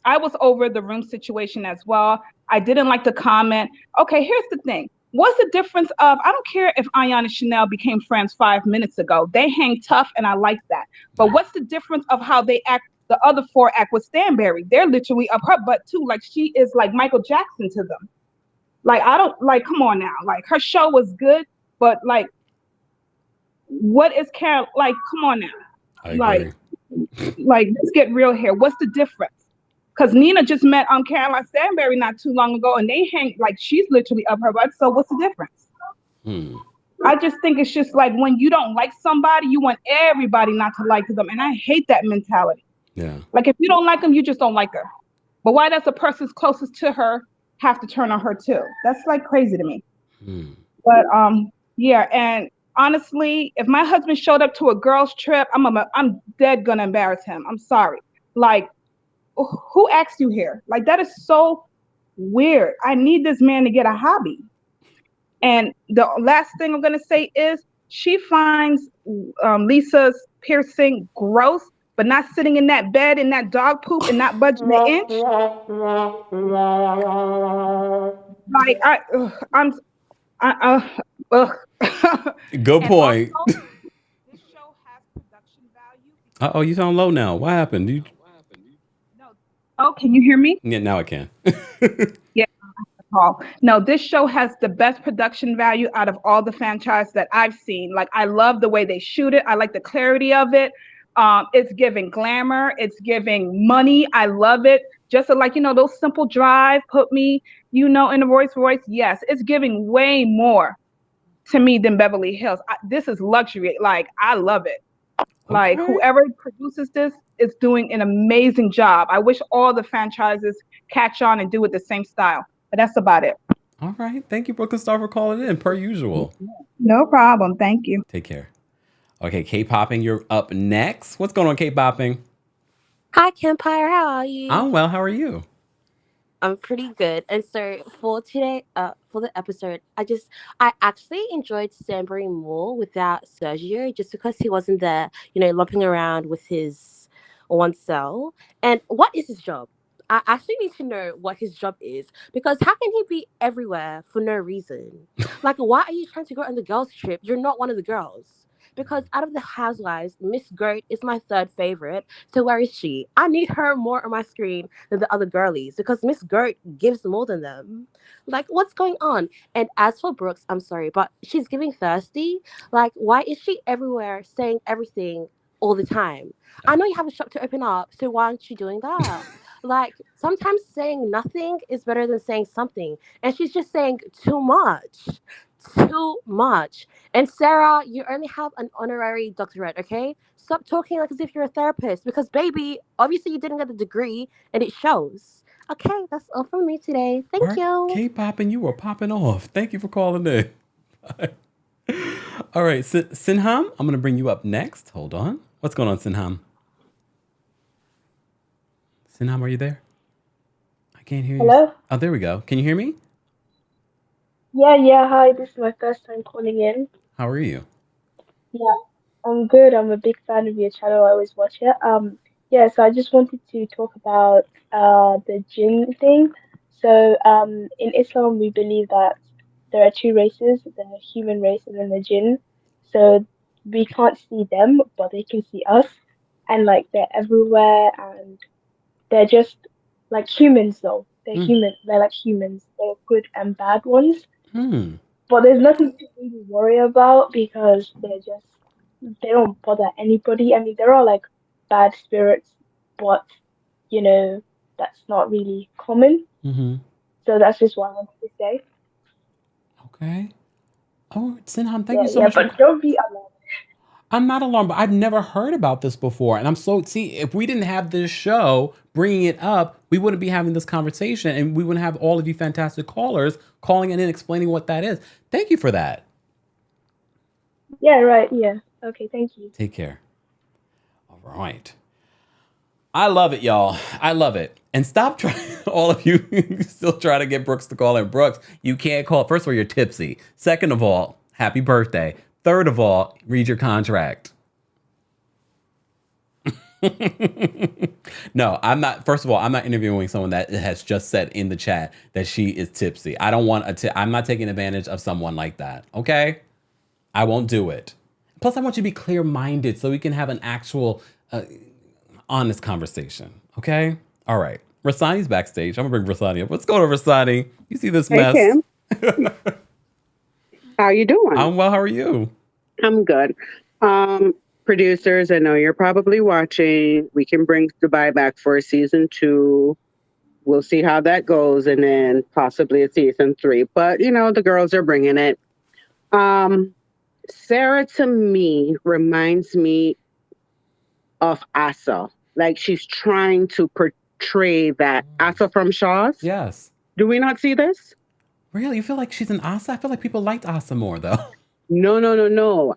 I was over the room situation as well. I didn't like the comment. Okay, here's the thing. What's the difference of, I don't care if Ayan and Chanel became friends 5 minutes ago. They hang tough and I like that. But what's the difference of how they act, the other four act with Stanberry? They're literally up her butt too. Like she is like Michael Jackson to them. Like, I don't, like, come on now. Like, her show was good, but like, what is Karen, like, come on now. I agree. Like, let's get real here. What's the difference? Because Nina just met Caroline Stanberry not too long ago, and they hang, like, she's literally up her butt. So what's the difference? I just think it's just like when you don't like somebody, you want everybody not to like them. And I hate that mentality. Yeah. Like, if you don't like them, you just don't like her. But why does the person closest to her have to turn on her too? That's like crazy to me. But yeah, and honestly, if my husband showed up to a girls' trip, I'm dead gonna embarrass him. I'm sorry. Like, who asked you here? Like, that is so weird. I need this man to get a hobby. And the last thing I'm gonna say is she finds Lisa's piercing gross, but not sitting in that bed in that dog poop and not budging an inch. Like, Good point. Also, this show has production value. You sound low now. What happened? Oh, can you hear me? Yeah, now I can. Yeah. No, this show has the best production value out of all the franchise that I've seen. Like, I love the way they shoot it. I like the clarity of it. It's giving glamour. It's giving money. I love it. Just like, those simple drive, put me, in a Rolls Royce. Yes, it's giving way more to me than Beverly Hills. This is luxury. Like, I love it. Okay. Like, whoever produces this is doing an amazing job. I wish all the franchises catch on and do it the same style. But that's about it. All right. Thank you, Brooklyn Star, for calling in, per usual. No problem. Thank you. Take care. Okay, K-Popping, you're up next. What's going on, K-Popping? Hi, Kempire. How are you? I'm well. How are you? I'm pretty good. And so for today, for the episode, I actually enjoyed Stanbury more without Sergio, just because he wasn't there, lumping around with his one cell. And what is his job? I actually need to know what his job is, because how can he be everywhere for no reason? Like, why are you trying to go on the girls' trip? You're not one of the girls. Because out of the housewives, Miss Goat is my third favorite. So where is she? I need her more on my screen than the other girlies, because Miss Goat gives more than them. Like, what's going on? And as for Brooks, I'm sorry, but she's giving thirsty. Like, why is she everywhere saying everything all the time? I know you have a shop to open up, so why aren't you doing that? Like, sometimes saying nothing is better than saying something. And she's just saying too much. Too much. And Sarah, you only have an honorary doctorate, okay? Stop talking like as if you're a therapist, because, baby, obviously you didn't get the degree and it shows. Okay, that's all from me today. Thank you. K-Popping, you were popping off. Thank you for calling in. All right, Sinham, I'm going to bring you up next. Hold on. What's going on, Sinham? Sinham, are you there? I can't hear you. Hello? Oh, there we go. Can you hear me? Yeah, hi, this is my first time calling in. How are you? Yeah, I'm good. I'm a big fan of your channel. I always watch it. Yeah, so I just wanted to talk about the jinn thing. So, in Islam, we believe that there are two races, the human race and then the jinn. So we can't see them, but they can see us, and like they're everywhere, and they're just like humans though. They're human. They're like humans. They're good and bad ones. But there's nothing to really worry about, because they don't bother anybody. I mean, there are like bad spirits, but that's not really common. So that's just what I wanted to say. Okay. Oh, Sinham, thank you so much. But don't be alarmed. I'm not alarmed, but I've never heard about this before. And if we didn't have this show bringing it up, we wouldn't be having this conversation, and we wouldn't have all of you fantastic callers calling in and explaining what that is. Thank you for that. Yeah, right. Yeah. Okay, thank you. Take care. All right. I love it, y'all. I love it. And stop trying, all of you still trying to get Brooks to call in. Brooks, you can't call. First of all, you're tipsy. Second of all, happy birthday. Third of all, read your contract. No, I'm not. First of all, I'm not interviewing someone that has just said in the chat that she is tipsy. I don't want I'm not taking advantage of someone like that. Okay? I won't do it. Plus, I want you to be clear-minded so we can have an actual honest conversation. Okay? All right. Rasani's backstage. I'm gonna bring Rasani up. What's going on, Rasani? You see this Hey, mess? Kim. How you doing? I'm well. How are you? I'm good. Producers, I know you're probably watching. We can bring Dubai back for a season 2. We'll see how that goes, and then possibly a season 3. But the girls are bringing it. Sarah to me reminds me of Asa. Like she's trying to portray that Asa from Shaw's. Yes. Do we not see this? Really? You feel like she's an Asa? I feel like people liked Asa more, though. No.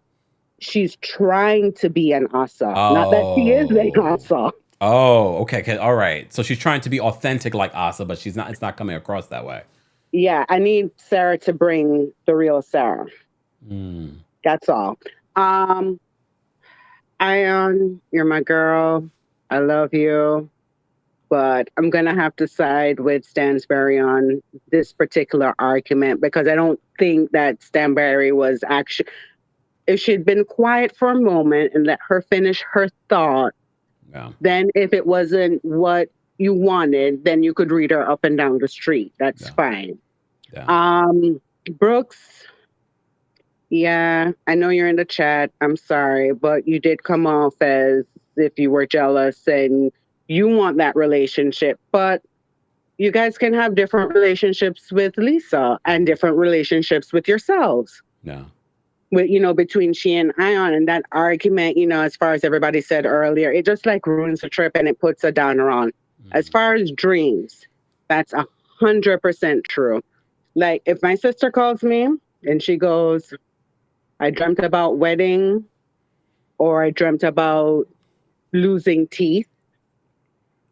She's trying to be an Asa. Not that she is an Asa. Oh, okay. All right. So she's trying to be authentic like Asa, but she's not. It's not coming across that way. Yeah, I need Sarah to bring the real Sarah. That's all. Ion, you're my girl. I love you. But I'm going to have to side with Stansberry on this particular argument because I don't think that Stansberry was actually... If she'd been quiet for a moment and let her finish her thought, then if it wasn't what you wanted, then you could read her up and down the street. That's fine. Brooks, yeah, I know you're in the chat. I'm sorry, but you did come off as if you were jealous and you want that relationship. But you guys can have different relationships with Lisa and different relationships with yourselves. No. With, between she and Ion, and that argument, as far as everybody said earlier, it just like ruins the trip and it puts a downer on. As far as dreams, that's 100% true. Like if my sister calls me and she goes, I dreamt about wedding, or I dreamt about losing teeth,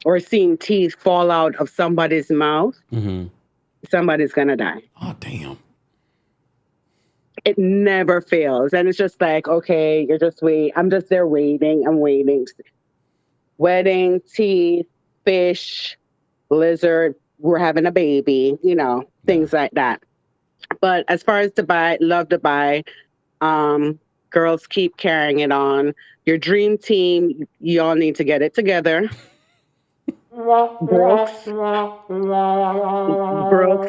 or seeing teeth fall out of somebody's mouth, somebody's gonna die. Oh, damn. It never fails. And it's just like, okay, you're just waiting. I'm just there waiting. I'm waiting. Wedding, teeth, fish, lizard, we're having a baby, things like that. But as far as Dubai, love Dubai. Girls keep carrying it on. Your dream team, you all need to get it together. Brooks,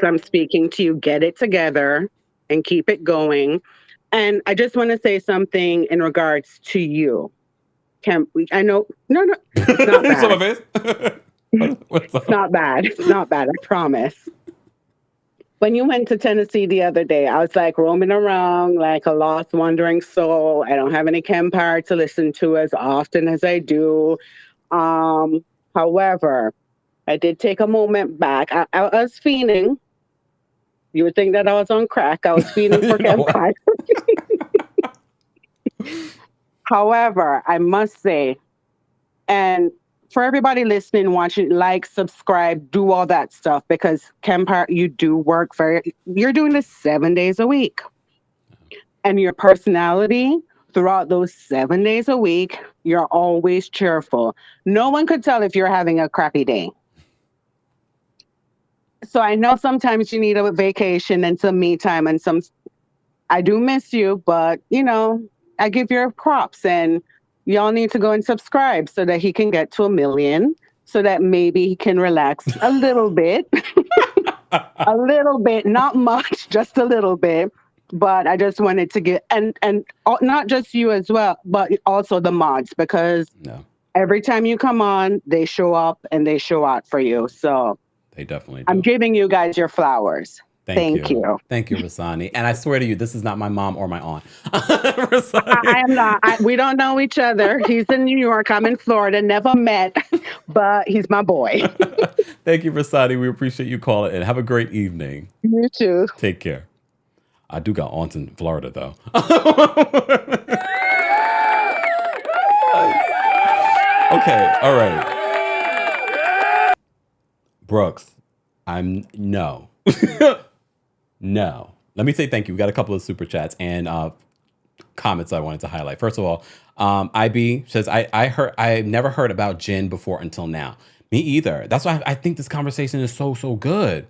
I'm speaking to you. Get it together and keep it going. And I just want to say something in regards to you. I know, no, it's not bad. Some of it. It's not bad. It's not bad. I promise. When you went to Tennessee the other day, I was like roaming around like a lost, wandering soul. I don't have any Kempire to listen to as often as I do. However, I did take a moment back. I was fiending. You would think that I was on crack. I was fiending for Kempire. However, I must say, and for everybody listening, watching, like, subscribe, do all that stuff, because Kempire, you do work you're doing this 7 days a week. And your personality throughout those 7 days a week, you're always cheerful. No one could tell if you're having a crappy day. So I know sometimes you need a vacation and some me time and I do miss you, but I give your props, and y'all need to go and subscribe so that he can get to 1 million, so that maybe he can relax a little bit. A little bit, not much, just a little bit. But I just wanted to get, and not just you as well, but also the mods, because every time you come on, they show up and they show out for you. So they definitely do. I'm giving you guys your flowers. Thank you. Thank you, Rasani. And I swear to you, this is not my mom or my aunt. I am not. We don't know each other. He's in New York. I'm in Florida. Never met, but he's my boy. Thank you, Rasani. We appreciate you calling in. Have a great evening. You too. Take care. I do got aunts in Florida, though. Okay. All right. Brooks, no. No. Let me say thank you. We got a couple of super chats. And comments I wanted to highlight. First of all, IB says, I've never heard about gin before until now. Me either. That's why I think this conversation is so good.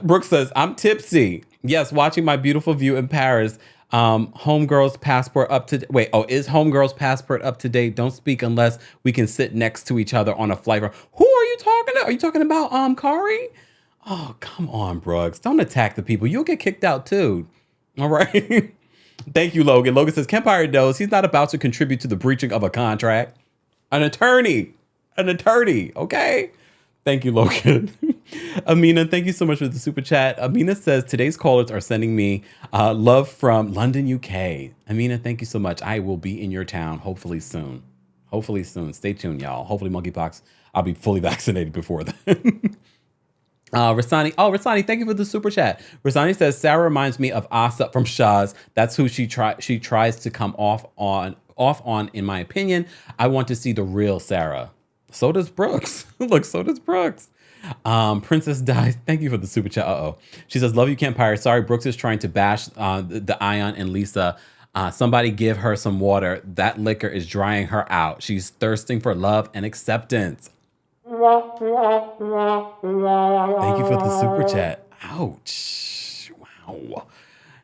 Brooke says, I'm tipsy. Yes, watching my beautiful view in Paris. Homegirl's passport up to wait. Oh, is Homegirl's passport up to date? Don't speak unless we can sit next to each other on a flight. Who are you talking to? Are you talking about Kari? Oh, come on, Brooks. Don't attack the people. You'll get kicked out too. All right. Thank you, Logan. Logan says, Kempire knows he's not about to contribute to the breaching of a contract. An attorney. Okay. Thank you, Logan. Amina, thank you so much for the super chat. Amina says, today's callers are sending me love from London, UK. Amina, thank you so much. I will be in your town hopefully soon. Stay tuned, y'all. Hopefully monkeypox, I'll be fully vaccinated before then. Rasani, thank you for the super chat. Rasani says, Sarah reminds me of Asa from Shaw's. That's who she tries to come off on, in my opinion. I want to see the real Sarah. So does Brooks. Look, so does Brooks. Princess Dies, thank you for the super chat. She says, love you, Kempire. Sorry, Brooks is trying to bash the Ion and Lisa. Somebody give her some water. That liquor is drying her out. She's thirsting for love and acceptance. Thank you for the super chat. Ouch. Wow.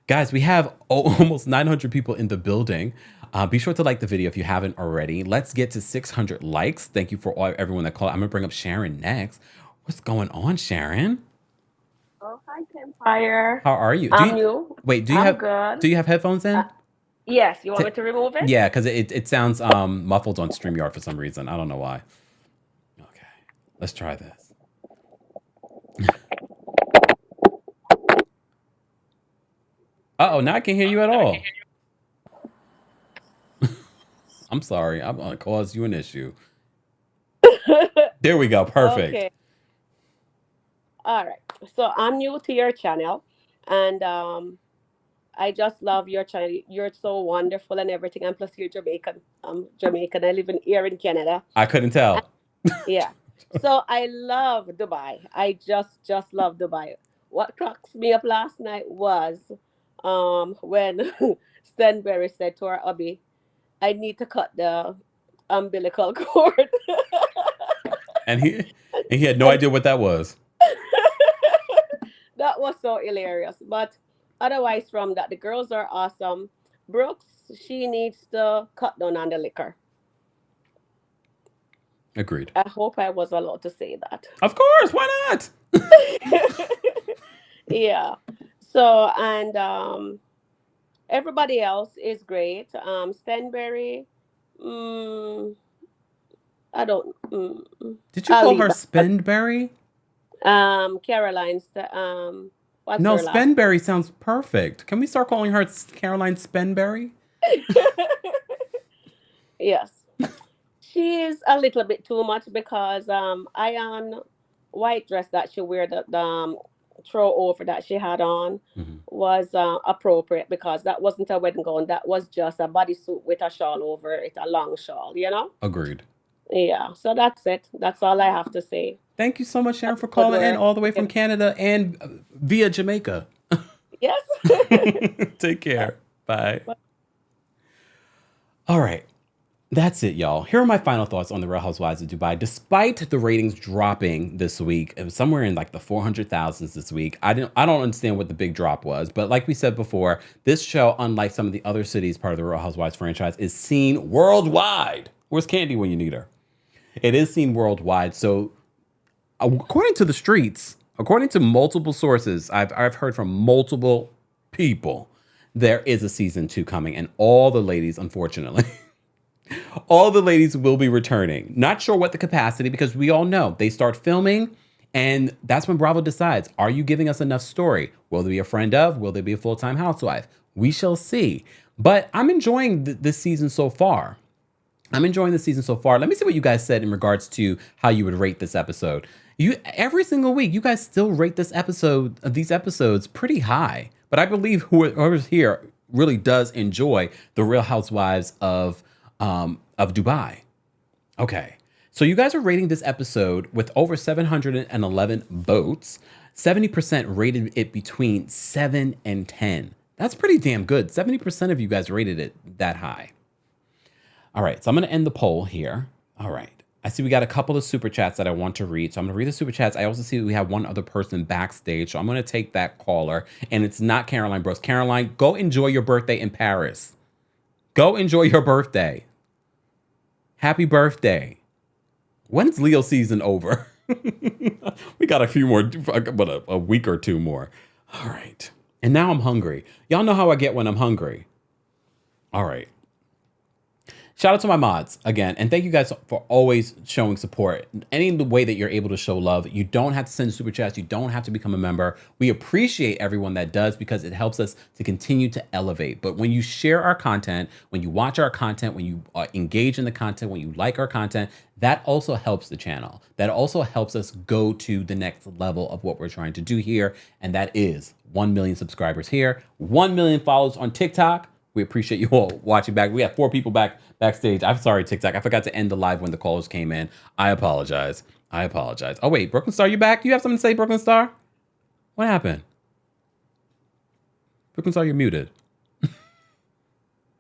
Guys, we have almost 900 people in the building. Be sure to like the video if you haven't already. Let's get to 600 likes. Thank you for everyone that called. I'm going to bring up Sharon next. What's going on, Sharon? Oh, hi, Kempire. How are you? I'm new. Wait, do you have headphones in? Yes. You want me to remove it? Yeah, because it sounds muffled on StreamYard for some reason. I don't know why. Okay, let's try this. Uh-oh, now I can't hear you at all. I'm sorry. I'm going to cause you an issue. There we go. Perfect. Okay. All right. So I'm new to your channel, and I just love your channel. You're so wonderful and everything, and plus you're Jamaican. I'm Jamaican. I live here in Canada. I couldn't tell. Yeah. So I love Dubai. I just love Dubai. What cracks me up last night was when Stenberry said to her hubby, I need to cut the umbilical cord. And he had no idea what that was. That was so hilarious. But otherwise from that, the girls are awesome. Brooks, she needs to cut down on the liquor. Agreed. I hope I was allowed to say that. Of course, why not? Yeah. So, and everybody else is great. Stenberry, I don't. Did you call her Spenberry? Caroline's. What's No, her last? Spenberry sounds perfect. Can we start calling her Caroline Spenberry? Yes. She is a little bit too much because Ion white dress that she wear, the throw over that she had on was appropriate because that wasn't a wedding gown. That was just a bodysuit with a shawl over it, a long shawl, you know? Agreed. Yeah, so that's it. That's all I have to say. Thank you so much, Sharon, for calling in all the way from Canada and via Jamaica. Yes. Take care. Bye. All right. That's it, y'all. Here are my final thoughts on the Real Housewives of Dubai. Despite the ratings dropping this week, it was somewhere in like the 400,000s this week. I don't understand what the big drop was, but like we said before, this show, unlike some of the other cities part of the Real Housewives franchise, is seen worldwide. Where's Candy when you need her? It is seen worldwide. So according to the streets, according to multiple sources, I've heard from multiple people, there is a season 2 coming, and all the ladies, unfortunately, all the ladies will be returning. Not sure what the capacity, because we all know they start filming, and that's when Bravo decides, are you giving us enough story? Will there be a friend of? Will there be a full-time housewife? We shall see. But I'm enjoying this season so far. Let me see what you guys said in regards to how you would rate this episode. Every single week, you guys still rate these episodes pretty high. But I believe whoever's here really does enjoy the Real Housewives of Dubai. Okay, so you guys are rating this episode with over 711 votes. 70% rated it between 7 and 10. That's pretty damn good. 70% of you guys rated it that high. All right, so I'm going to end the poll here. All right. I see we got a couple of super chats that I want to read. So I'm going to read the super chats. I also see we have one other person backstage. So I'm going to take that caller. And it's not Caroline Brooks. Caroline, go enjoy your birthday in Paris. Go enjoy your birthday. Happy birthday. When's Leo season over? We got a few more, but a week or two more. All right. And now I'm hungry. Y'all know how I get when I'm hungry. All right. Shout out to my mods again. And thank you guys for always showing support. Any way that you're able to show love. You don't have to send super chats. You don't have to become a member. We appreciate everyone that does because it helps us to continue to elevate. But when you share our content, when you watch our content, when you engage in the content, when you like our content, that also helps the channel. That also helps us go to the next level of what we're trying to do here. And that is 1 million subscribers here, 1 million followers on TikTok. We appreciate you all watching back. We have 4 people backstage. I'm sorry, TikTok. I forgot to end the live when the callers came in. I apologize. Oh, wait, Brooklyn Star, you back? You have something to say, Brooklyn Star? What happened? Brooklyn Star, you're muted.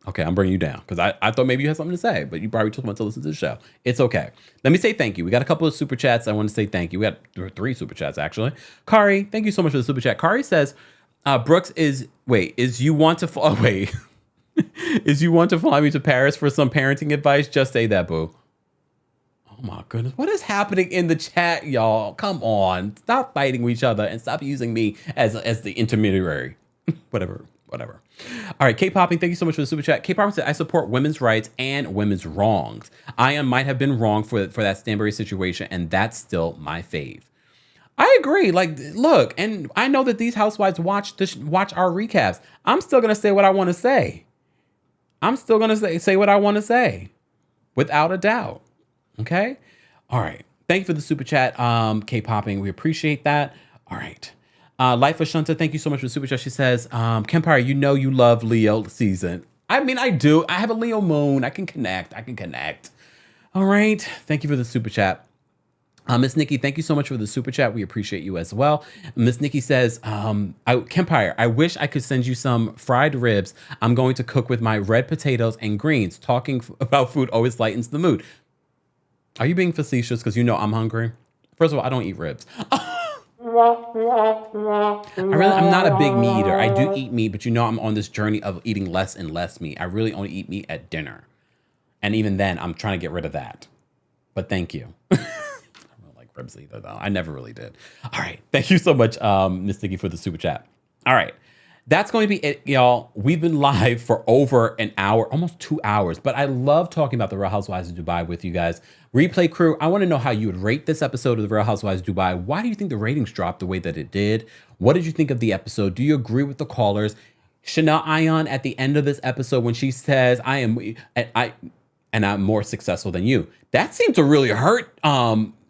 Okay, I'm bringing you down because I thought maybe you had something to say, but you probably just want to listen to the show. It's okay. Let me say thank you. We got a couple of super chats. I want to say thank you. We got 3 super chats, actually. Kari, thank you so much for the super chat. Kari says, Brooks is you want to is you want to fly me to Paris for some parenting advice? Just say that, boo. Oh my goodness. What is happening in the chat, y'all? Come on. Stop fighting with each other and stop using me as the intermediary. Whatever. All right, K-Popping, thank you so much for the super chat. K-Popping said, I support women's rights and women's wrongs. I might have been wrong for that Stanbury situation, and that's still my fave. I agree. Like, look, and I know that these housewives watch our recaps. I'm still going to say what I want to say. I'm still going to say what I want to say, without a doubt. Okay? All right. Thank you for the super chat, K-Popping. We appreciate that. All right. Life of Shunta, thank you so much for the super chat. She says, Kempire, you know you love Leo season. I mean, I do. I have a Leo moon. I can connect. All right. Thank you for the super chat. Miss Nikki, thank you so much for the super chat. We appreciate you as well. Miss Nikki says, Kempire, I wish I could send you some fried ribs. I'm going to cook with my red potatoes and greens. Talking about food always lightens the mood. Are you being facetious? Because you know I'm hungry. First of all, I don't eat ribs. I'm not a big meat eater. I do eat meat, but you know I'm on this journey of eating less and less meat. I really only eat meat at dinner. And even then, I'm trying to get rid of that. But thank you. Ribs either, though. I never really did. All right. Thank you so much, Miss Nikki, for the super chat. All right. That's going to be it, y'all. We've been live for over an hour, almost 2 hours, but I love talking about the Real Housewives of Dubai with you guys. Replay crew, I want to know how you would rate this episode of the Real Housewives of Dubai. Why do you think the ratings dropped the way that it did? What did you think of the episode? Do you agree with the callers? Chanel Ayan at the end of this episode when she says, I'm more successful than you. That seemed to really hurt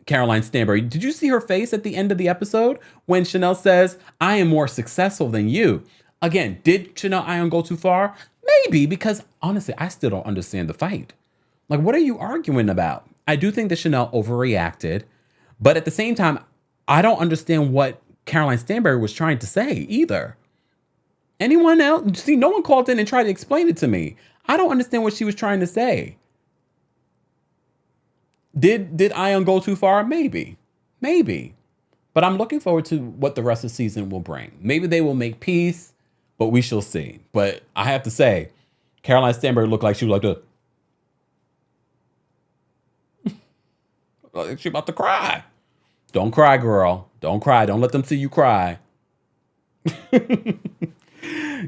Caroline Stanbury. Did you see her face at the end of the episode when Chanel says, I am more successful than you? Again, did Chanel Ayan go too far? Maybe, because honestly, I still don't understand the fight. Like, what are you arguing about? I do think that Chanel overreacted, but at the same time, I don't understand what Caroline Stanbury was trying to say either. Anyone else? See, no one called in and tried to explain it to me. I don't understand what she was trying to say. Did Ayan go too far? Maybe. But I'm looking forward to what the rest of the season will bring. Maybe they will make peace, but we shall see. But I have to say, Caroline Stanbury looked like she was like she about to cry. Don't cry, girl. Don't cry. Don't let them see you cry.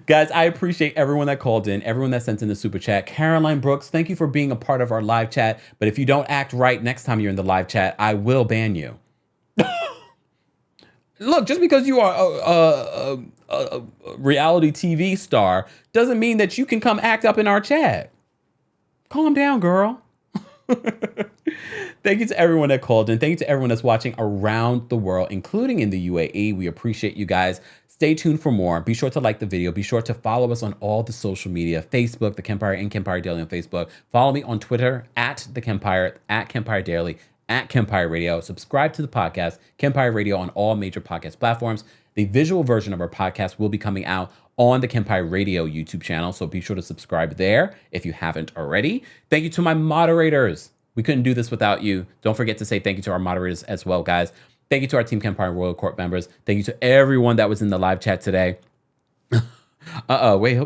Guys, I appreciate everyone that called in, everyone that sent in the super chat. Caroline Brooks, thank you for being a part of our live chat. But if you don't act right next time you're in the live chat, I will ban you. Look, just because you are a reality TV star doesn't mean that you can come act up in our chat. Calm down, girl. Thank you to everyone that called in. Thank you to everyone that's watching around the world, including in the UAE. We appreciate you guys. Stay tuned for more. Be sure to like the video. Be sure to follow us on all the social media, Facebook, TheKempire, and Kempire Daily on Facebook. Follow me on Twitter at TheKempire, at Kempire Daily, at Kempire Radio. Subscribe to the podcast, Kempire Radio, on all major podcast platforms. The visual version of our podcast will be coming out on the Kempire Radio YouTube channel. So be sure to subscribe there if you haven't already. Thank you to my moderators. We couldn't do this without you. Don't forget to say thank you to our moderators as well, guys. Thank you to our Team Kempire Royal Court members. Thank you to everyone that was in the live chat today. Wait,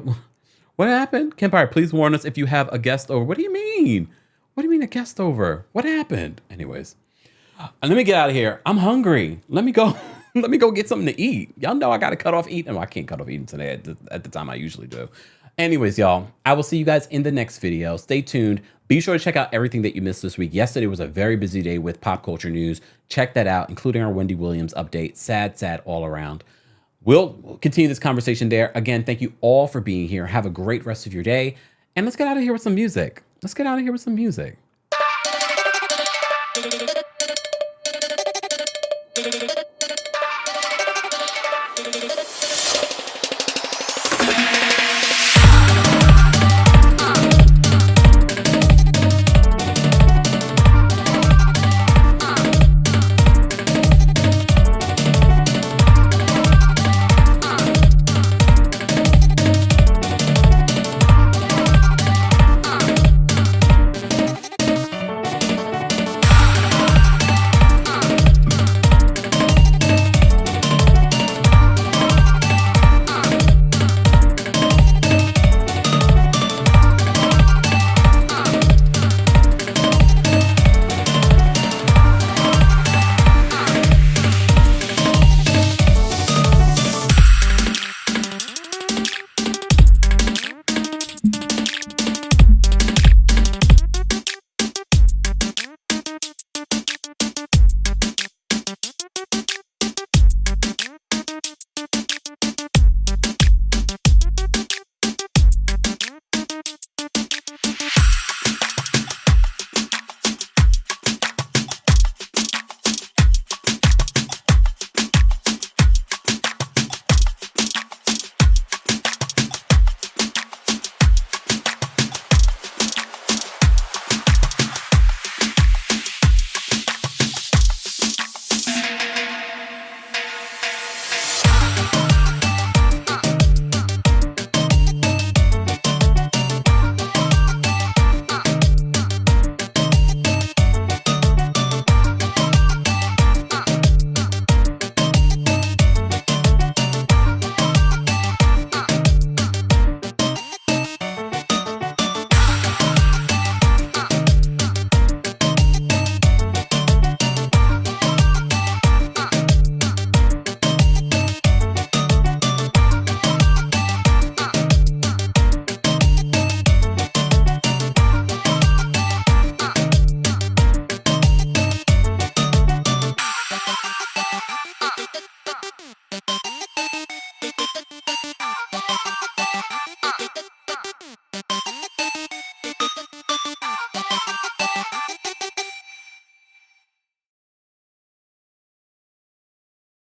what happened? Kempire, please warn us if you have a guest over. What do you mean? What do you mean a guest over? What happened? Anyways, let me get out of here. I'm hungry. Let me go. Let me go get something to eat. Y'all know I got to cut off eating. Well, I can't cut off eating today at the time I usually do. Anyways, y'all, I will see you guys in the next video. Stay tuned. Be sure to check out everything that you missed this week. Yesterday was a very busy day with pop culture news. Check that out, including our Wendy Williams update. Sad all around. We'll continue this conversation there. Again, thank you all for being here. Have a great rest of your day. And let's get out of here with some music. Let's get out of here with some music.